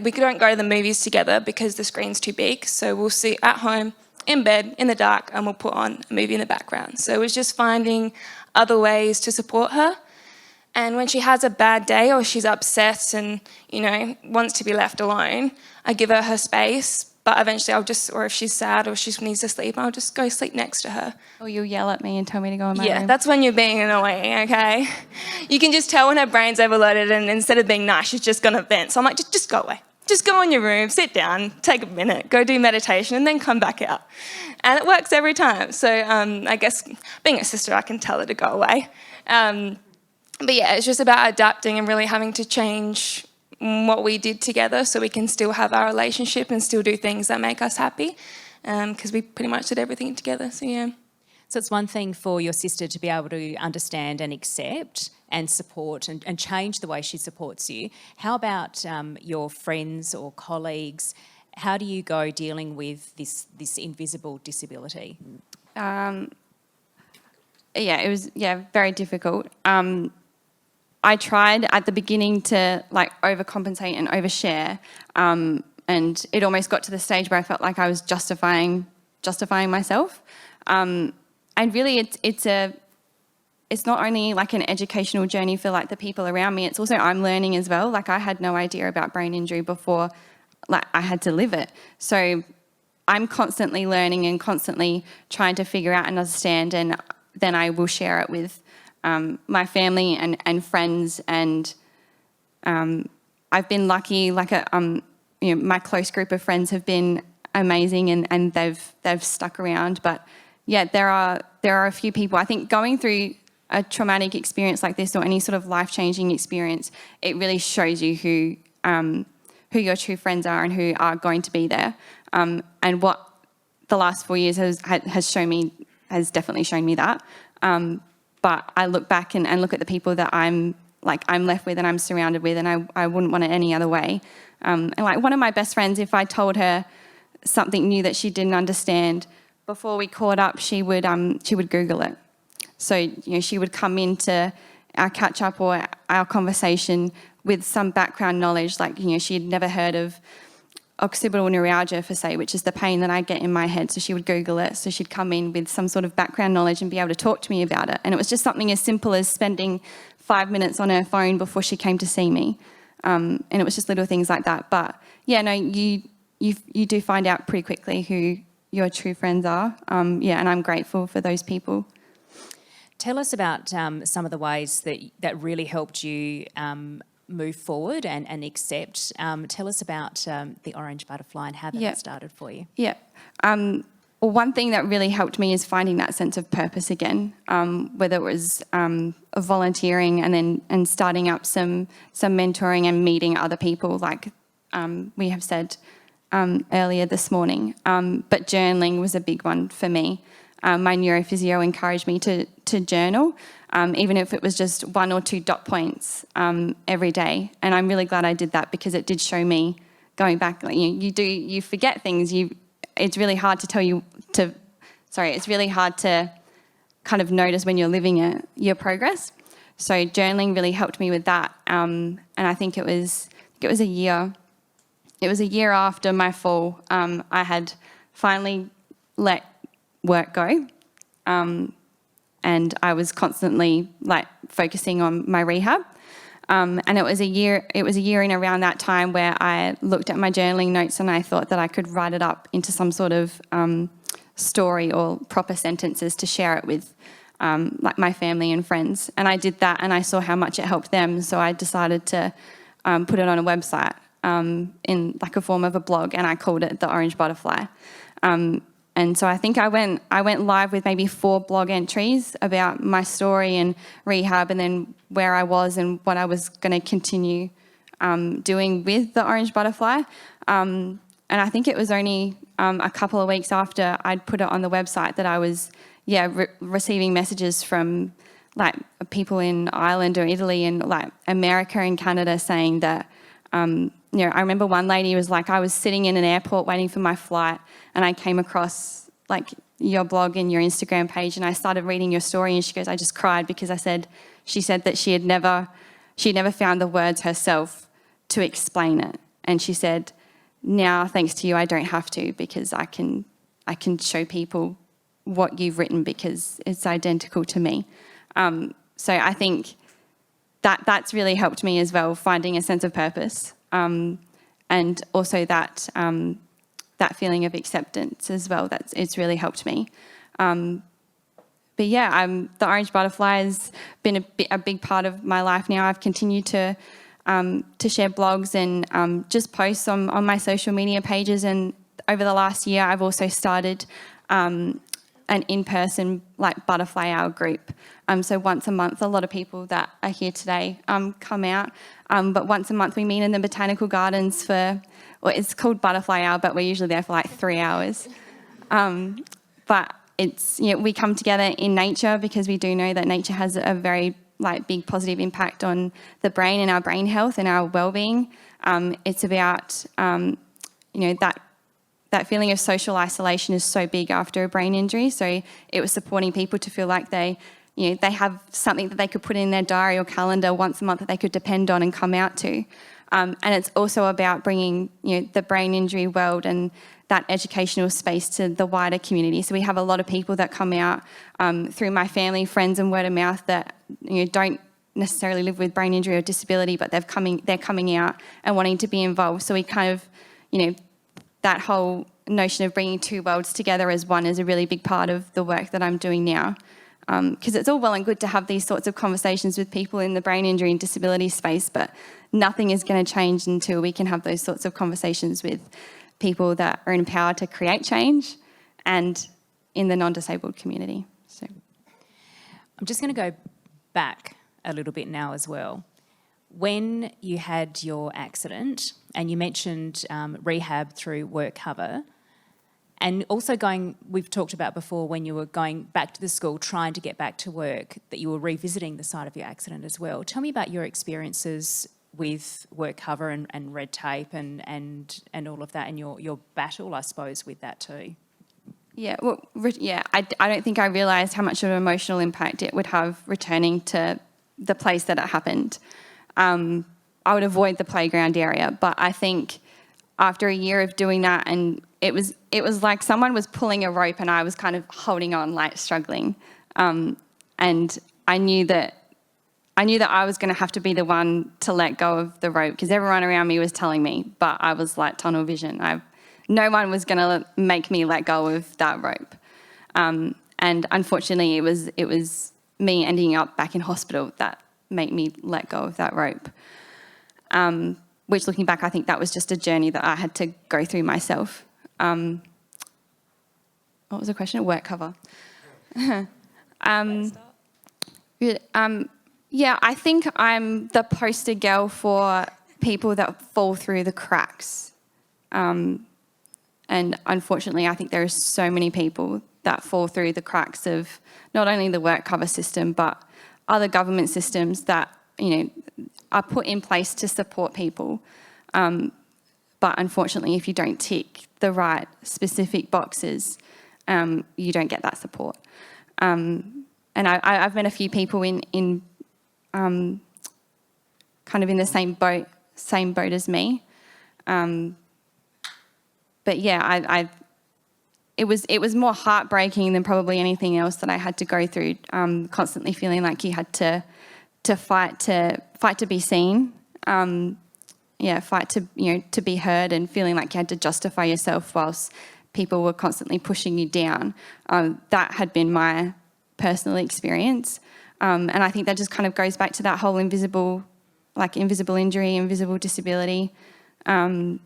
we don't go to the movies together because the screen's too big, so we'll sit at home, in bed, in the dark, and we'll put on a movie in the background. So it was just finding other ways to support her. And when she has a bad day or she's upset and, wants to be left alone, I give her space, but eventually or if she's sad or she needs to sleep, I'll just go sleep next to her. Or you'll yell at me and tell me to go in my room. Yeah, that's when you're being annoying, okay? You can just tell when her brain's overloaded, and instead of being nice, she's just going to vent. So I'm like, just go away. Just go in your room, sit down, take a minute, go do meditation, and then come back out. And it works every time. So I guess being a sister, I can tell her to go away. But yeah, it's just about adapting and really having to change what we did together so we can still have our relationship and still do things that make us happy, because we pretty much did everything together, so yeah. So it's one thing for your sister to be able to understand and accept and support and change the way she supports you. How about your friends or colleagues? How do you go dealing with this invisible disability? It was very difficult. I tried at the beginning to overcompensate and overshare, and it almost got to the stage where I felt like I was justifying myself. And really, it's not only like an educational journey for the people around me. It's also I'm learning as well. I had no idea about brain injury before, I had to live it. So I'm constantly learning and constantly trying to figure out and understand, and then I will share it with my family and friends. And I've been lucky. My close group of friends have been amazing, and they've stuck around. But yeah, there are a few people. I think going through a traumatic experience like this, or any sort of life-changing experience, it really shows you who your true friends are and who are going to be there. And what the last 4 years has shown me, has definitely shown me that. But I look back and look at the people that I'm left with and I'm surrounded with, and I wouldn't want it any other way. And one of my best friends, if I told her something new that she didn't understand, before we caught up, she would Google it. So she would come into our catch up or our conversation with some background knowledge, she had never heard of occipital neuralgia, for say, which is the pain that I get in my head. So she would Google it. So she'd come in with some sort of background knowledge and be able to talk to me about it. And it was just something as simple as spending 5 minutes on her phone before she came to see me. And it was just little things like that. But yeah, no, you do find out pretty quickly who your true friends are. And I'm grateful for those people. Tell us about some of the ways that really helped you move forward and accept. Tell us about the Orange Butterfly and how that started for you. Yeah. Well, one thing that really helped me is finding that sense of purpose again, whether it was volunteering and starting up some mentoring and meeting other people, like we have said earlier this morning. But journaling was a big one for me. My neurophysio encouraged me to journal, even if it was just 1 or 2 dot points every day. And I'm really glad I did that, because it did show me, going back, you forget things. It's really hard it's really hard to kind of notice when you're living your progress. So journaling really helped me with that. And I think it was a year. It was a year after my fall. I had finally let work go, and I was constantly focusing on my rehab. And it was a year in around that time where I looked at my journaling notes and I thought that I could write it up into some sort of story or proper sentences to share it with my family and friends. And I did that, and I saw how much it helped them. So I decided to put it on a website in a form of a blog, and I called it the Orange Butterfly. And so I think I went live with maybe 4 blog entries about my story and rehab, and then where I was and what I was going to continue doing with the Orange Butterfly. And I think it was only a couple of weeks after I'd put it on the website that I was receiving messages from people in Ireland or Italy and America and Canada saying that, I remember one lady was like, I was sitting in an airport waiting for my flight, and I came across your blog and your Instagram page, and I started reading your story, and she goes, I just cried because she said that she had never found the words herself to explain it. And she said, now, thanks to you, I don't have to, because I can show people what you've written because it's identical to me. So I think that's really helped me as well, finding a sense of purpose, and also that feeling of acceptance as well. It's really helped me. But yeah, the Orange Butterfly has been a big part of my life now. I've continued to share blogs and just posts on my social media pages. And over the last year, I've also started an in-person butterfly hour group. So once a month, a lot of people that are here today come out. But once a month we meet in the botanical gardens it's called Butterfly Hour, but we're usually there for 3 hours. But it's, we come together in nature because we do know that nature has a very big positive impact on the brain and our brain health and our well-being. It's about that feeling of social isolation is so big after a brain injury. So it was supporting people to feel like they have something that they could put in their diary or calendar once a month that they could depend on and come out to. And it's also about bringing, the brain injury world and that educational space to the wider community. So we have a lot of people that come out through my family, friends, and word of mouth that don't necessarily live with brain injury or disability, but they're coming out and wanting to be involved. So we kind of, that whole notion of bringing two worlds together as one is a really big part of the work that I'm doing now. Because it's all well and good to have these sorts of conversations with people in the brain injury and disability space, but nothing is going to change until we can have those sorts of conversations with people that are empowered to create change and in the non-disabled community. So, I'm just going to go back a little bit now as well. When you had your accident, and you mentioned rehab through work cover, and also we've talked about before when you were going back to the school, trying to get back to work, that you were revisiting the site of your accident as well. Tell me about your experiences with work cover and red tape and all of that, and your battle, I suppose, with that too. Yeah, well, I don't think I realised how much of an emotional impact it would have returning to the place that it happened. I would avoid the playground area, but I think after a year of doing that, and it was like someone was pulling a rope and I was kind of holding on, like struggling, and I knew that I was going to have to be the one to let go of the rope because everyone around me was telling me, but I was like tunnel vision. No one was going to make me let go of that rope, and unfortunately, it was me ending up back in hospital that made me let go of that rope. Which, looking back, I think that was just a journey that I had to go through myself. What was the question? Work cover. Yeah, I think I'm the poster girl for people that fall through the cracks. And unfortunately, I think there are so many people that fall through the cracks of not only the work cover system, but other government systems that, are put in place to support people. But unfortunately, if you don't tick the right specific boxes, you don't get that support. And I've met a few people in kind of in the same boat as me. But yeah, it was more heartbreaking than probably anything else that I had to go through. Constantly feeling like you had to fight to be seen. Fight to be heard, and feeling like you had to justify yourself whilst people were constantly pushing you down. That had been my personal experience. And I think that just kind of goes back to that whole invisible injury, invisible disability. When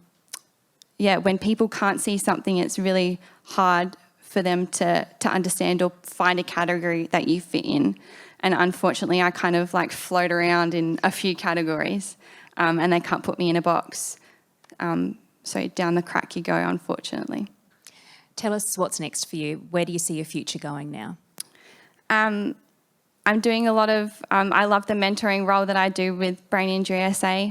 people can't see something, it's really hard for them to understand or find a category that you fit in. And unfortunately, I kind of float around in a few categories, and they can't put me in a box. So down the crack you go, unfortunately. Tell us what's next for you. Where do you see your future going now? I'm doing a lot of, I love the mentoring role that I do with Brain Injury SA,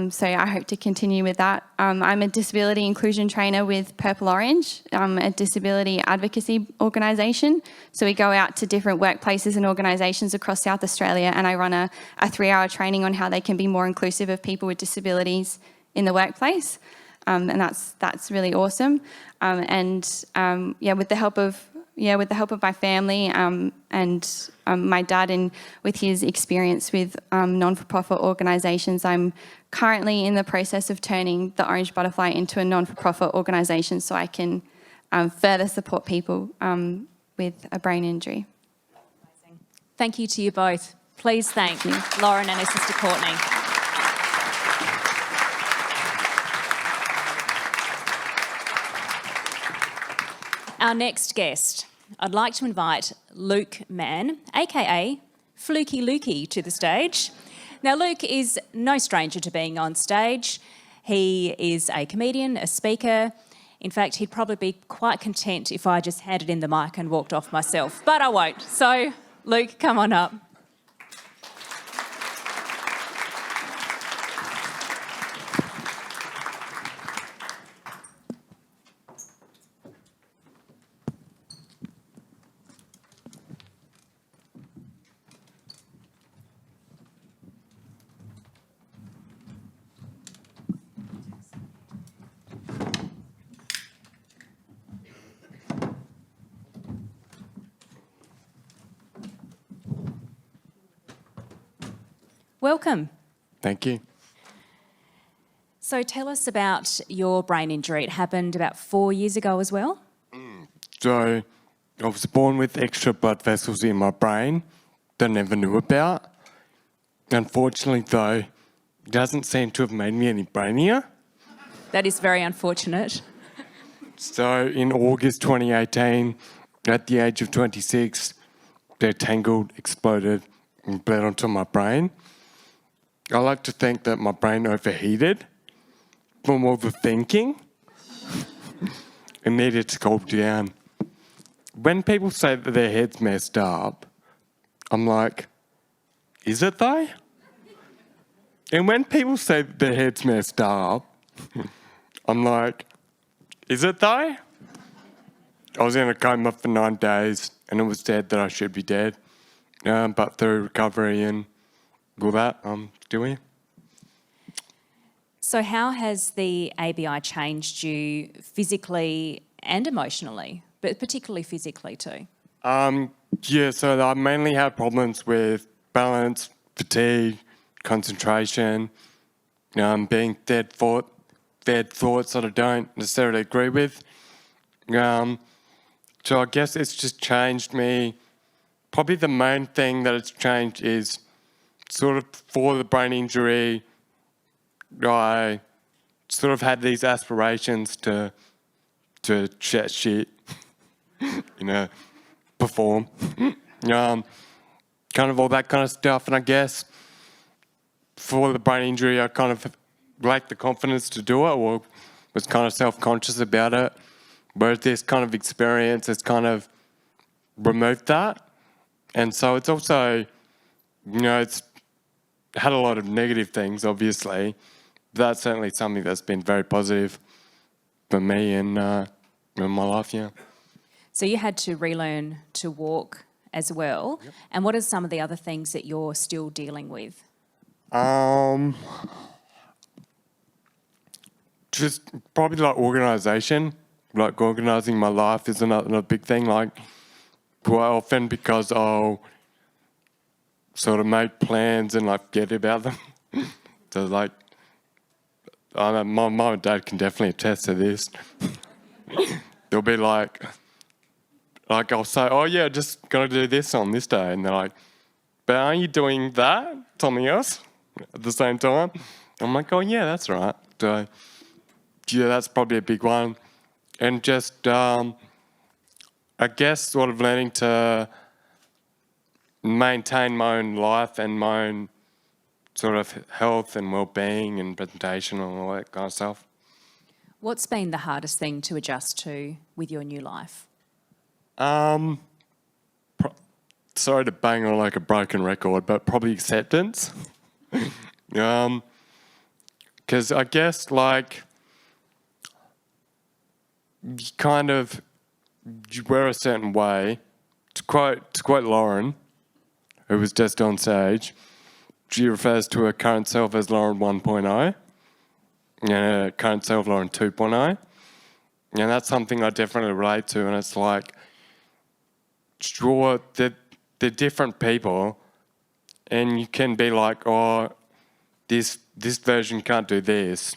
so I hope to continue with that. I'm a disability inclusion trainer with Purple Orange, a disability advocacy organisation. So we go out to different workplaces and organisations across South Australia, and I run a 3-hour training on how they can be more inclusive of people with disabilities in the workplace, and that's really awesome. With the help of my family and my dad, and with his experience with non-for-profit organisations, I'm currently in the process of turning the Orange Butterfly into a non-for-profit organisation so I can further support people with a brain injury. Amazing. Thank you to you both. Please thank Lauren and her sister Courtney. Our next guest, I'd like to invite Luke Mann, aka Fluky Lukey, to the stage. Now, Luke is no stranger to being on stage. He is a comedian, a speaker. In fact, he'd probably be quite content if I just handed in the mic and walked off myself, but I won't. So, Luke, come on up. Welcome. Thank you. So tell us about your brain injury. It happened about 4 years ago as well? So I was born with extra blood vessels in my brain that I never knew about. Unfortunately, though, it doesn't seem to have made me any brainier. That is very unfortunate. So in August 2018, at the age of 26, they tangled, exploded, and bled onto my brain. I like to think that my brain overheated from all the thinking and needed to cool down. When people say that their head's messed up, I'm like, is it though? And when people say that their head's messed up, I'm like, is it though? I was in a coma for 9 days and it was said that I should be dead. But through recovery and all that, I'm still here. So how has the ABI changed you physically and emotionally, but particularly physically too? Yeah, so I mainly have problems with balance, fatigue, concentration, being fed thoughts that I don't necessarily agree with. So I guess it's just changed me. Probably the main thing that it's changed is sort of for the brain injury, I sort of had these aspirations to chat shit, perform, kind of all that kind of stuff. And I guess for the brain injury, I kind of lacked the confidence to do it, or was kind of self-conscious about it. Whereas this kind of experience has kind of removed that. And so it's also, it's had a lot of negative things, obviously. That's certainly something that's been very positive for me in my life, yeah. So you had to relearn to walk as well. Yep. And what are some of the other things that you're still dealing with? Just probably like organisation. Like organising my life is another big thing. Like quite often because I'll sort of make plans and like forget about them. So like, my mum and dad can definitely attest to this. They'll be like I'll say, oh yeah, just gonna do this on this day. And they're like, but aren't you doing that? Something else at the same time? I'm like, oh yeah, that's right. So yeah, that's probably a big one. And just, I guess, sort of learning to maintain my own life and my own sort of health and well-being and presentation and all that kind of stuff. What's been the hardest thing to adjust to with your new life? Sorry to bang on like a broken record, but probably acceptance. Because I guess like you wear a certain way. To quote Lauren, who was just on stage, she refers to her current self as Lauren 1.0 and her current self Lauren 2.0. And that's something I definitely relate to. And it's like, sure, they're different people, and you can be like, oh, this version can't do this,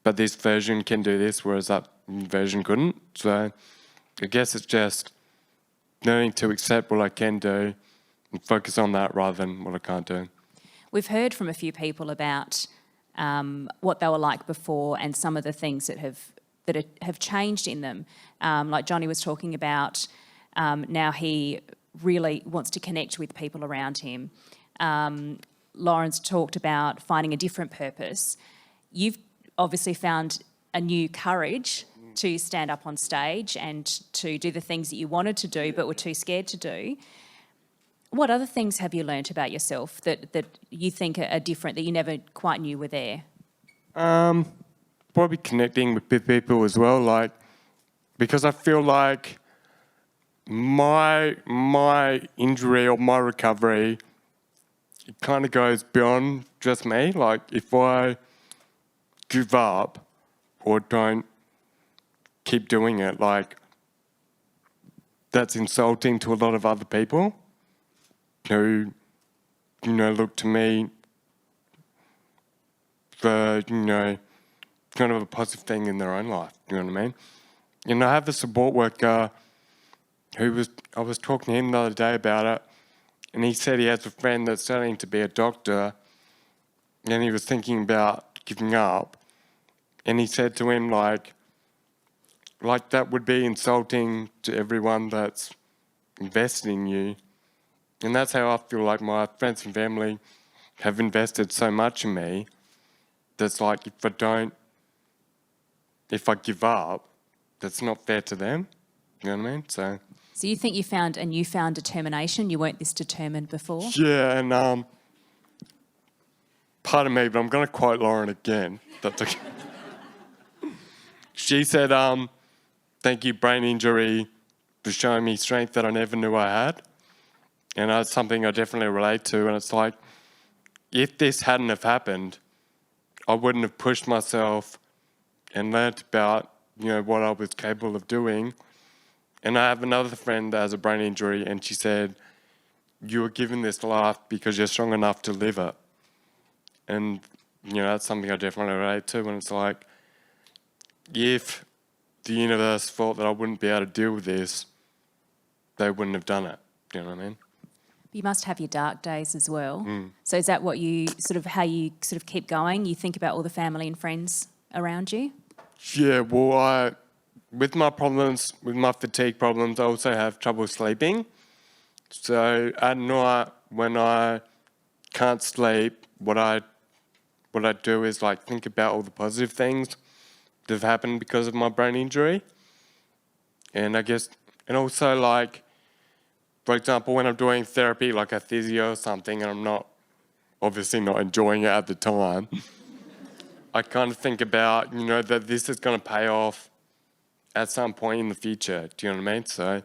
but this version can do this, whereas that version couldn't. So I guess it's just learning to accept what I can do and focus on that rather than what I can't do. We've heard from a few people about what they were like before and some of the things that have changed in them. Like Johnny was talking about, now he really wants to connect with people around him. Lauren's talked about finding a different purpose. You've obviously found a new courage to stand up on stage and to do the things that you wanted to do but were too scared to do. What other things have you learnt about yourself that you think are different, that you never quite knew were there? Probably connecting with people as well, like, because I feel like my injury or my recovery, it kind of goes beyond just me. Like, if I give up or don't keep doing it, like, that's insulting to a lot of other people who, look to me for, you know, kind of a positive thing in their own life, you know what I mean? And I have a support worker I was talking to him the other day about it, and he said he has a friend that's studying to be a doctor, and he was thinking about giving up, and he said to him, like that would be insulting to everyone that's invested in you. And that's how I feel like my friends and family have invested so much in me. That's like, if I give up, that's not fair to them. You know what I mean? So you think you found a newfound determination? You weren't this determined before? Yeah, and pardon me, but I'm going to quote Lauren again. That's okay. She said, thank you, brain injury, for showing me strength that I never knew I had. And that's something I definitely relate to. And it's like, if this hadn't have happened, I wouldn't have pushed myself and learnt about, you know, what I was capable of doing. And I have another friend that has a brain injury, and she said, you were given this life because you're strong enough to live it. And, you know, that's something I definitely relate to. And it's like, if the universe thought that I wouldn't be able to deal with this, they wouldn't have done it. You know what I mean? You must have your dark days as well. So is that what how you keep going? You think about all the family and friends around you? Yeah, well, with my fatigue problems, I also have trouble sleeping. So at night, when I can't sleep, what I do is like think about all the positive things that have happened because of my brain injury. And I guess, and also like, for example, when I'm doing therapy, like a physio or something, and I'm obviously not enjoying it at the time, I kind of think about, you know, that this is going to pay off at some point in the future. Do you know what I mean? So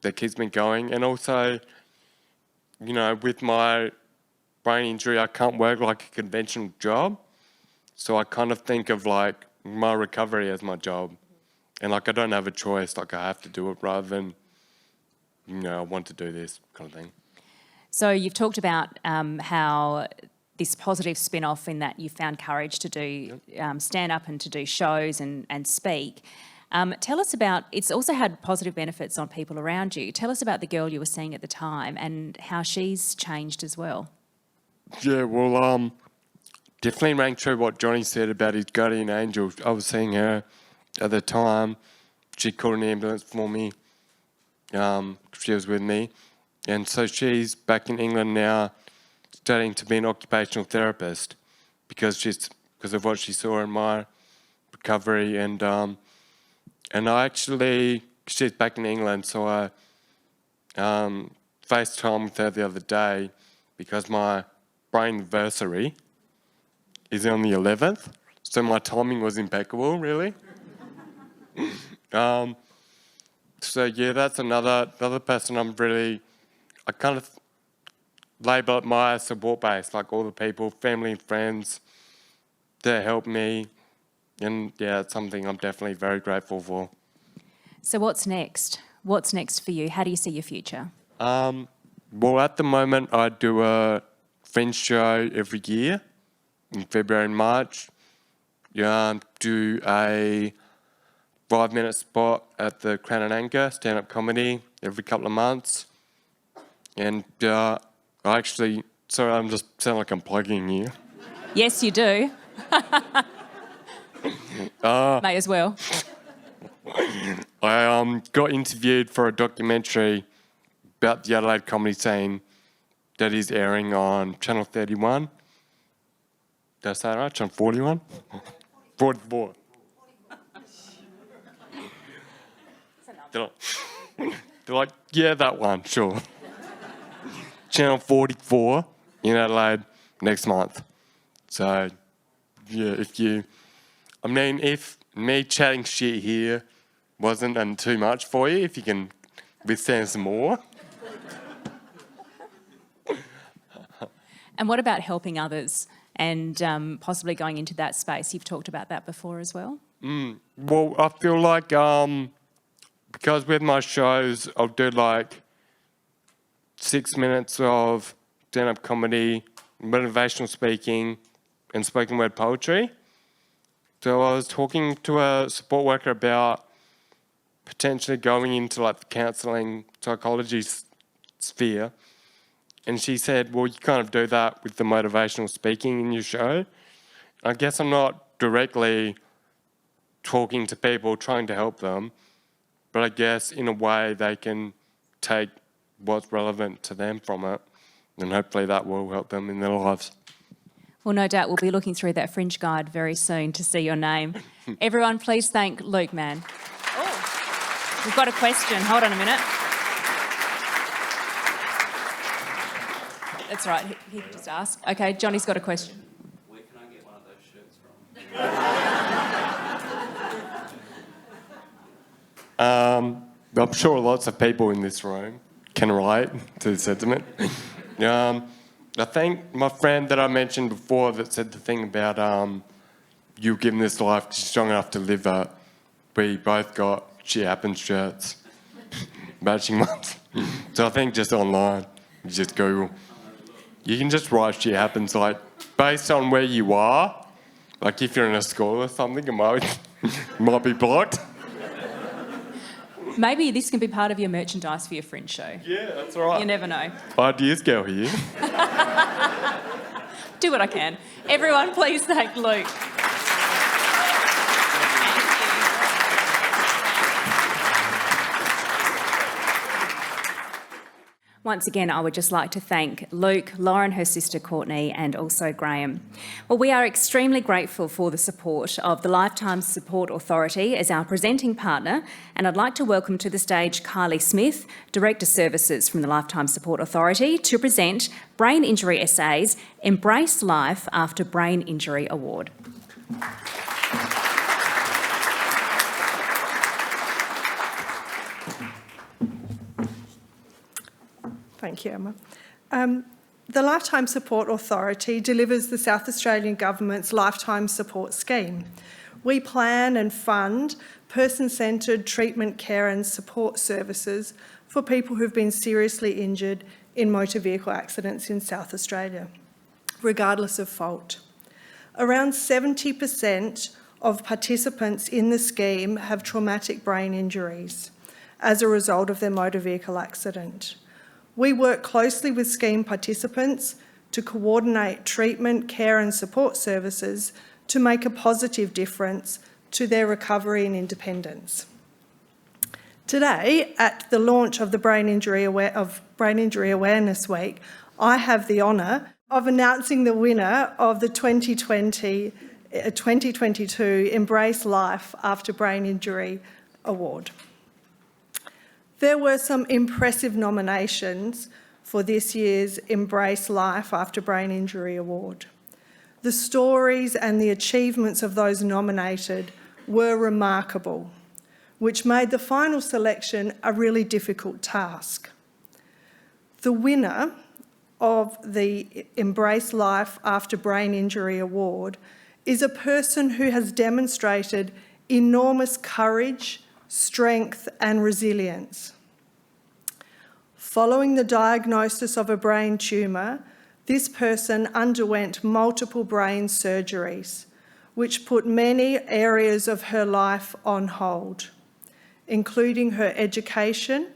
that keeps me going. And also, you know, with my brain injury, I can't work like a conventional job. So I kind of think of like my recovery as my job. And like I don't have a choice, like I have to do it rather than, you know, I want to do this kind of thing. So you've talked about how this positive spin-off in that you found courage to do stand up and to do shows and speak. Tell us about, it's also had positive benefits on people around you. Tell us about the girl you were seeing at the time and how she's changed as well. Yeah, well, definitely rang true what Johnny said about his guardian angel. I was seeing her at the time. She called an ambulance for me. She was with me. And so she's back in England now studying to be an occupational therapist because of what she saw in my recovery. And I actually, she's back in England, so I FaceTime with her the other day because my brain anniversary is on the 11th. So my timing was impeccable, really. So yeah, that's another person I kind of label it my support base, like all the people, family and friends that help me. And yeah, it's something I'm definitely very grateful for. So what's next? What's next for you? How do you see your future? Well, at the moment, I do a Fringe show every year in February and March. Do a 5-minute spot at the Crown and Anchor, stand-up comedy, every couple of months. And I actually, sorry, I'm just sound like I'm plugging you. Yes, you do. May as well. I got interviewed for a documentary about the Adelaide comedy scene that is airing on Channel 31. Did I say that right? Channel 41? 44. They're like, yeah, that one, sure. Channel 44 in Adelaide next month. So, yeah, if me chatting shit here wasn't too much for you, if you can withstand some more. And what about helping others and possibly going into that space? You've talked about that before as well. Well, I feel like because with my shows, I'll do like 6 minutes of stand-up comedy, motivational speaking, and spoken word poetry. So I was talking to a support worker about potentially going into like the counselling psychology sphere, and she said, well, you kind of do that with the motivational speaking in your show. I guess I'm not directly talking to people, trying to help them, but I guess in a way they can take what's relevant to them from it, and hopefully that will help them in their lives. Well, no doubt we'll be looking through that Fringe Guide very soon to see your name. Everyone, please thank Luke, man. Oh, we've got a question. Hold on a minute. That's right, he just asked. Okay, Johnny's got a question. Where can I get one of those shirts from? I'm sure lots of people in this room can relate to the sentiment. I think my friend that I mentioned before that said the thing about you giving this life because you're strong enough to live it, we both got Shit Happens shirts, matching ones. So I think just online, you just Google. You can just write Shit Happens, like, based on where you are. Like, if you're in a school or something, it might be blocked. Maybe this can be part of your merchandise for your Fringe show. Yeah, that's right. You never know. Ideas go here. Do what I can. Everyone, please thank Luke. Once again, I would just like to thank Luke, Lauren, her sister Courtney, and also Graham. Well, we are extremely grateful for the support of the Lifetime Support Authority as our presenting partner, and I'd like to welcome to the stage Kylie Smith, Director Services from the Lifetime Support Authority, to present Brain Injury SA's Embrace Life After Brain Injury Award. Thank you, Emma. The Lifetime Support Authority delivers the South Australian Government's Lifetime Support Scheme. We plan and fund person-centred treatment, care and support services for people who've been seriously injured in motor vehicle accidents in South Australia, regardless of fault. Around 70% of participants in the scheme have traumatic brain injuries as a result of their motor vehicle accident. We work closely with scheme participants to coordinate treatment, care and support services to make a positive difference to their recovery and independence. Today, at the launch of the Brain Injury Awareness Week, I have the honour of announcing the winner of the 2022 Embrace Life After Brain Injury Award. There were some impressive nominations for this year's Embrace Life After Brain Injury Award. The stories and the achievements of those nominated were remarkable, which made the final selection a really difficult task. The winner of the Embrace Life After Brain Injury Award is a person who has demonstrated enormous courage, strength and resilience. Following the diagnosis of a brain tumour, this person underwent multiple brain surgeries, which put many areas of her life on hold, including her education.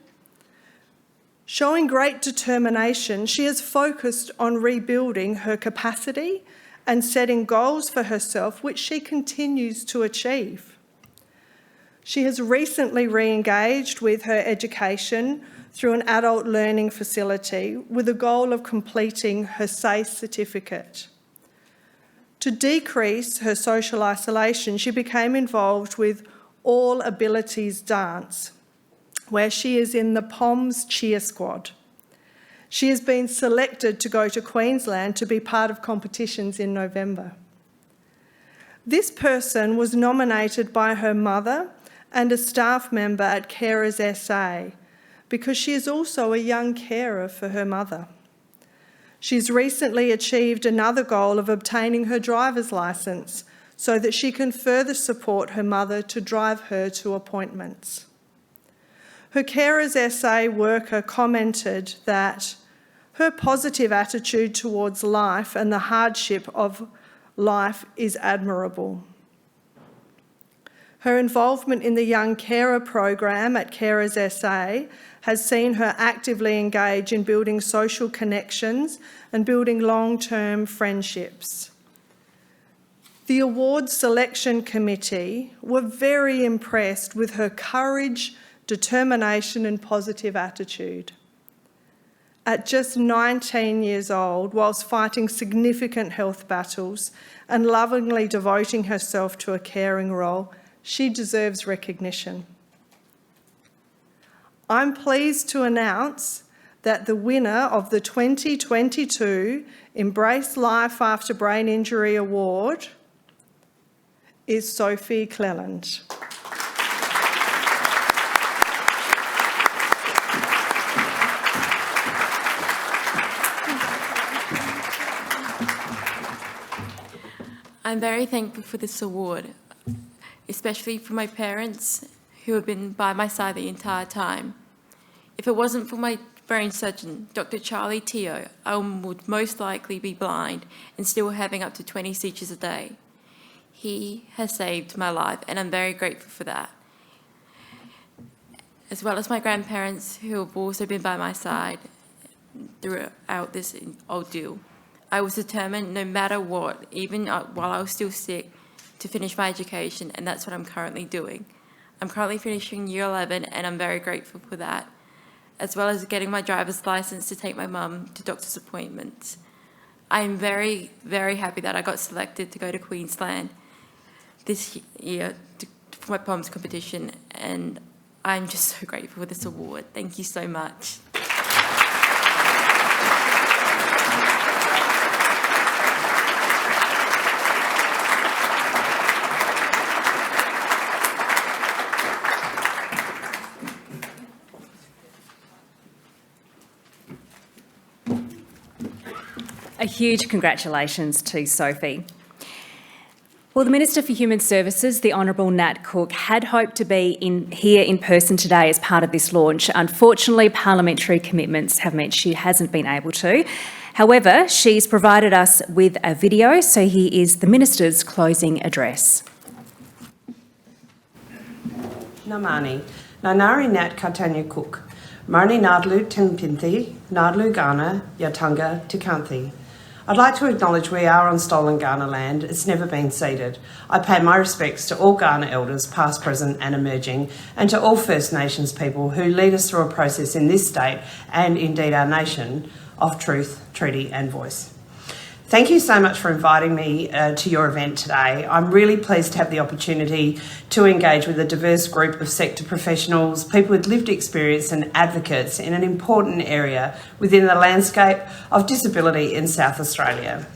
Showing great determination, she has focused on rebuilding her capacity and setting goals for herself, which she continues to achieve. She has recently re-engaged with her education through an adult learning facility with the goal of completing her SACE certificate. To decrease her social isolation, she became involved with All Abilities Dance, where she is in the POMS cheer squad. She has been selected to go to Queensland to be part of competitions in November. This person was nominated by her mother and a staff member at Carers SA because she is also a young carer for her mother. She's recently achieved another goal of obtaining her driver's licence so that she can further support her mother to drive her to appointments. Her Carers SA worker commented that her positive attitude towards life and the hardship of life is admirable. Her involvement in the Young Carer program at Carers SA has seen her actively engage in building social connections and building long-term friendships. The awards selection committee were very impressed with her courage, determination and positive attitude. At just 19 years old, whilst fighting significant health battles and lovingly devoting herself to a caring role, she deserves recognition. I'm pleased to announce that the winner of the 2022 Embrace Life After Brain Injury Award is Sophie Cleland. I'm very thankful for this award, especially for my parents who have been by my side the entire time. If it wasn't for my brain surgeon, Dr. Charlie Teo, I would most likely be blind and still having up to 20 seizures a day. He has saved my life and I'm very grateful for that. As well as my grandparents who have also been by my side throughout this ordeal. I was determined no matter what, even while I was still sick, to finish my education, and that's what I'm currently doing. I'm currently finishing year 11 and I'm very grateful for that, as well as getting my driver's license to take my mum to doctor's appointments. I'm very, very happy that I got selected to go to Queensland this year for my poems competition, and I'm just so grateful for this award. Thank you so much. A huge congratulations to Sophie. Well, the Minister for Human Services, the Honourable Nat Cook, had hoped to be here in person today as part of this launch. Unfortunately, parliamentary commitments have meant she hasn't been able to. However, she's provided us with a video, so here is the Minister's closing address. Namani, Nanari Nat Katanya Cook, Marni Nadlu Timpinthi, Nadlu Ghana, Yatanga Tikanthi. I'd like to acknowledge we are on stolen Kaurna land. It's never been ceded. I pay my respects to all Kaurna elders, past, present and emerging, and to all First Nations people who lead us through a process in this state and indeed our nation of truth, treaty and voice. Thank you so much for inviting me to your event today. I'm really pleased to have the opportunity to engage with a diverse group of sector professionals, people with lived experience and advocates in an important area within the landscape of disability in South Australia.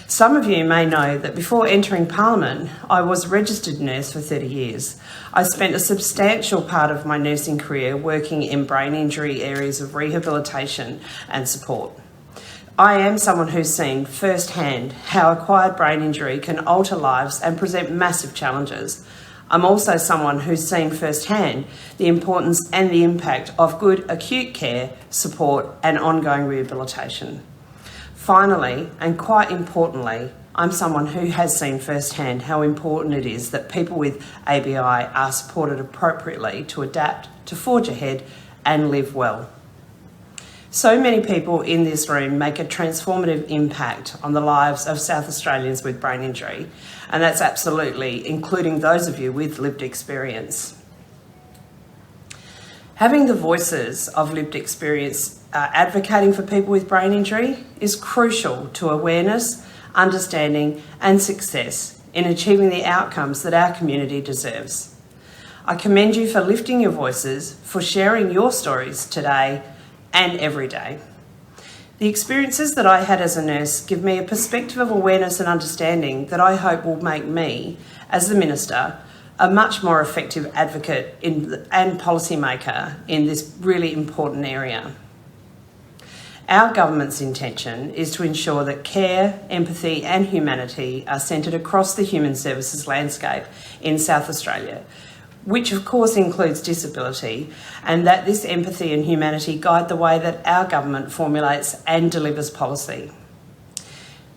Some of you may know that before entering Parliament, I was a registered nurse for 30 years. I spent a substantial part of my nursing career working in brain injury areas of rehabilitation and support. I am someone who's seen firsthand how acquired brain injury can alter lives and present massive challenges. I'm also someone who's seen firsthand the importance and the impact of good acute care, support and ongoing rehabilitation. Finally, and quite importantly, I'm someone who has seen firsthand how important it is that people with ABI are supported appropriately to adapt, to forge ahead and live well. So many people in this room make a transformative impact on the lives of South Australians with brain injury, and that's absolutely including those of you with lived experience. Having the voices of lived experience advocating for people with brain injury is crucial to awareness, understanding and success in achieving the outcomes that our community deserves. I commend you for lifting your voices, for sharing your stories today and every day. The experiences that I had as a nurse give me a perspective of awareness and understanding that I hope will make me, as the Minister, a much more effective advocate and policymaker in this really important area. Our government's intention is to ensure that care, empathy and humanity are centred across the human services landscape in South Australia, which of course includes disability, and that this empathy and humanity guide the way that our government formulates and delivers policy.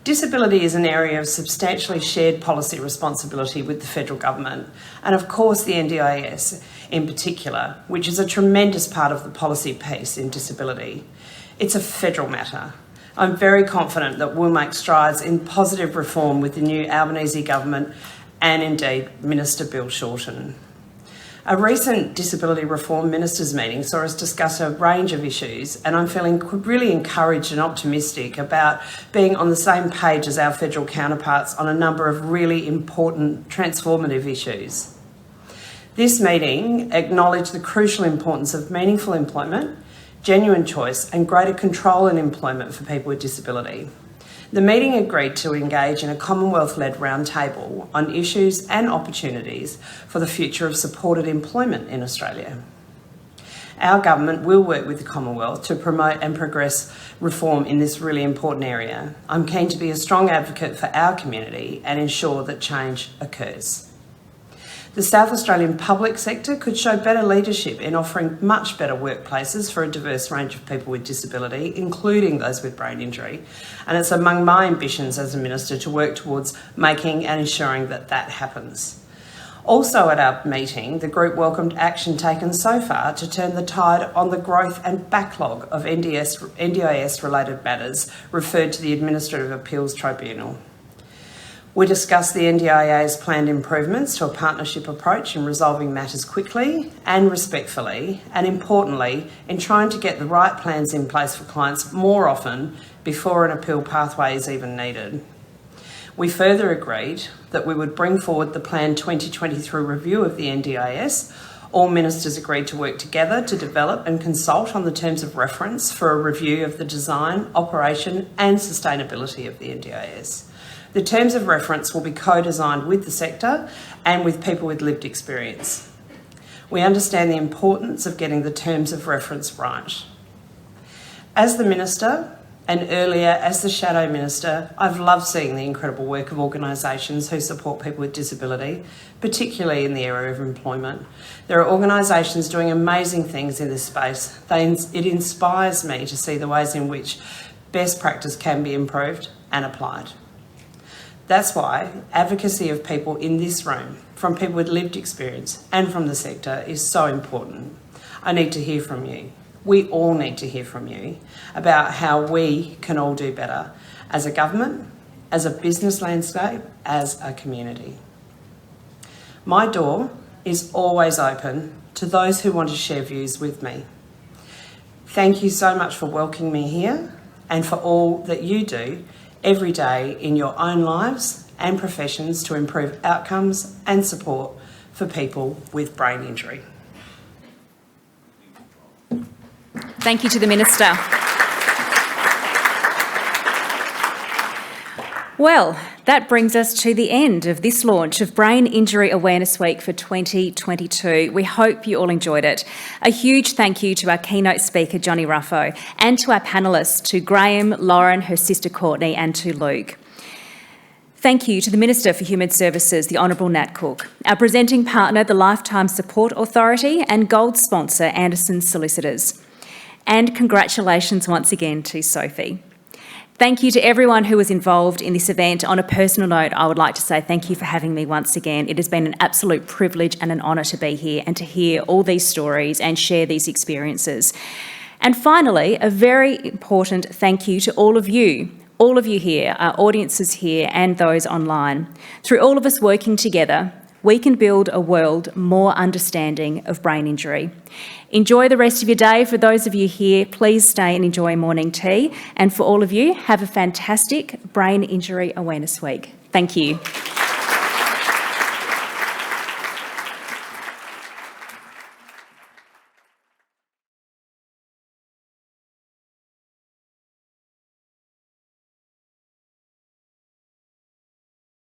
Disability is an area of substantially shared policy responsibility with the federal government, and of course the NDIS in particular, which is a tremendous part of the policy piece in disability. It's a federal matter. I'm very confident that we'll make strides in positive reform with the new Albanese government and indeed Minister Bill Shorten. A recent disability reform ministers meeting saw us discuss a range of issues, and I'm feeling really encouraged and optimistic about being on the same page as our federal counterparts on a number of really important transformative issues. This meeting acknowledged the crucial importance of meaningful employment, genuine choice and greater control in employment for people with disability. The meeting agreed to engage in a Commonwealth-led roundtable on issues and opportunities for the future of supported employment in Australia. Our government will work with the Commonwealth to promote and progress reform in this really important area. I'm keen to be a strong advocate for our community and ensure that change occurs. The South Australian public sector could show better leadership in offering much better workplaces for a diverse range of people with disability, including those with brain injury. And it's among my ambitions as a Minister to work towards making and ensuring that that happens. Also at our meeting, the group welcomed action taken so far to turn the tide on the growth and backlog of NDIS-related matters referred to the Administrative Appeals Tribunal. We discussed the NDIA's planned improvements to a partnership approach in resolving matters quickly and respectfully, and importantly, in trying to get the right plans in place for clients more often before an appeal pathway is even needed. We further agreed that we would bring forward the planned 2023 review of the NDIS. All ministers agreed to work together to develop and consult on the terms of reference for a review of the design, operation and sustainability of the NDIS. The terms of reference will be co-designed with the sector and with people with lived experience. We understand the importance of getting the terms of reference right. As the Minister, and earlier as the Shadow Minister, I've loved seeing the incredible work of organisations who support people with disability, particularly in the area of employment. There are organisations doing amazing things in this space. It inspires me to see the ways in which best practice can be improved and applied. That's why advocacy of people in this room, from people with lived experience and from the sector, is so important. I need to hear from you. We all need to hear from you about how we can all do better as a government, as a business landscape, as a community. My door is always open to those who want to share views with me. Thank you so much for welcoming me here and for all that you do every day in your own lives and professions to improve outcomes and support for people with brain injury. Thank you to the Minister. Well, that brings us to the end of this launch of Brain Injury Awareness Week for 2022. We hope you all enjoyed it. A huge thank you to our keynote speaker, Johnny Ruffo, and to our panellists, to Graham, Lauren, her sister Courtney, and to Luke. Thank you to the Minister for Human Services, the Honourable Nat Cook, our presenting partner, the Lifetime Support Authority, and gold sponsor, Anderson Solicitors. And congratulations once again to Sophie. Thank you to everyone who was involved in this event. On a personal note, I would like to say thank you for having me once again. It has been an absolute privilege and an honour to be here and to hear all these stories and share these experiences. And finally, a very important thank you to all of you here, our audiences here and those online. Through all of us working together, we can build a world more understanding of brain injury. Enjoy the rest of your day. For those of you here, please stay and enjoy morning tea. And for all of you, have a fantastic Brain Injury Awareness Week. Thank you.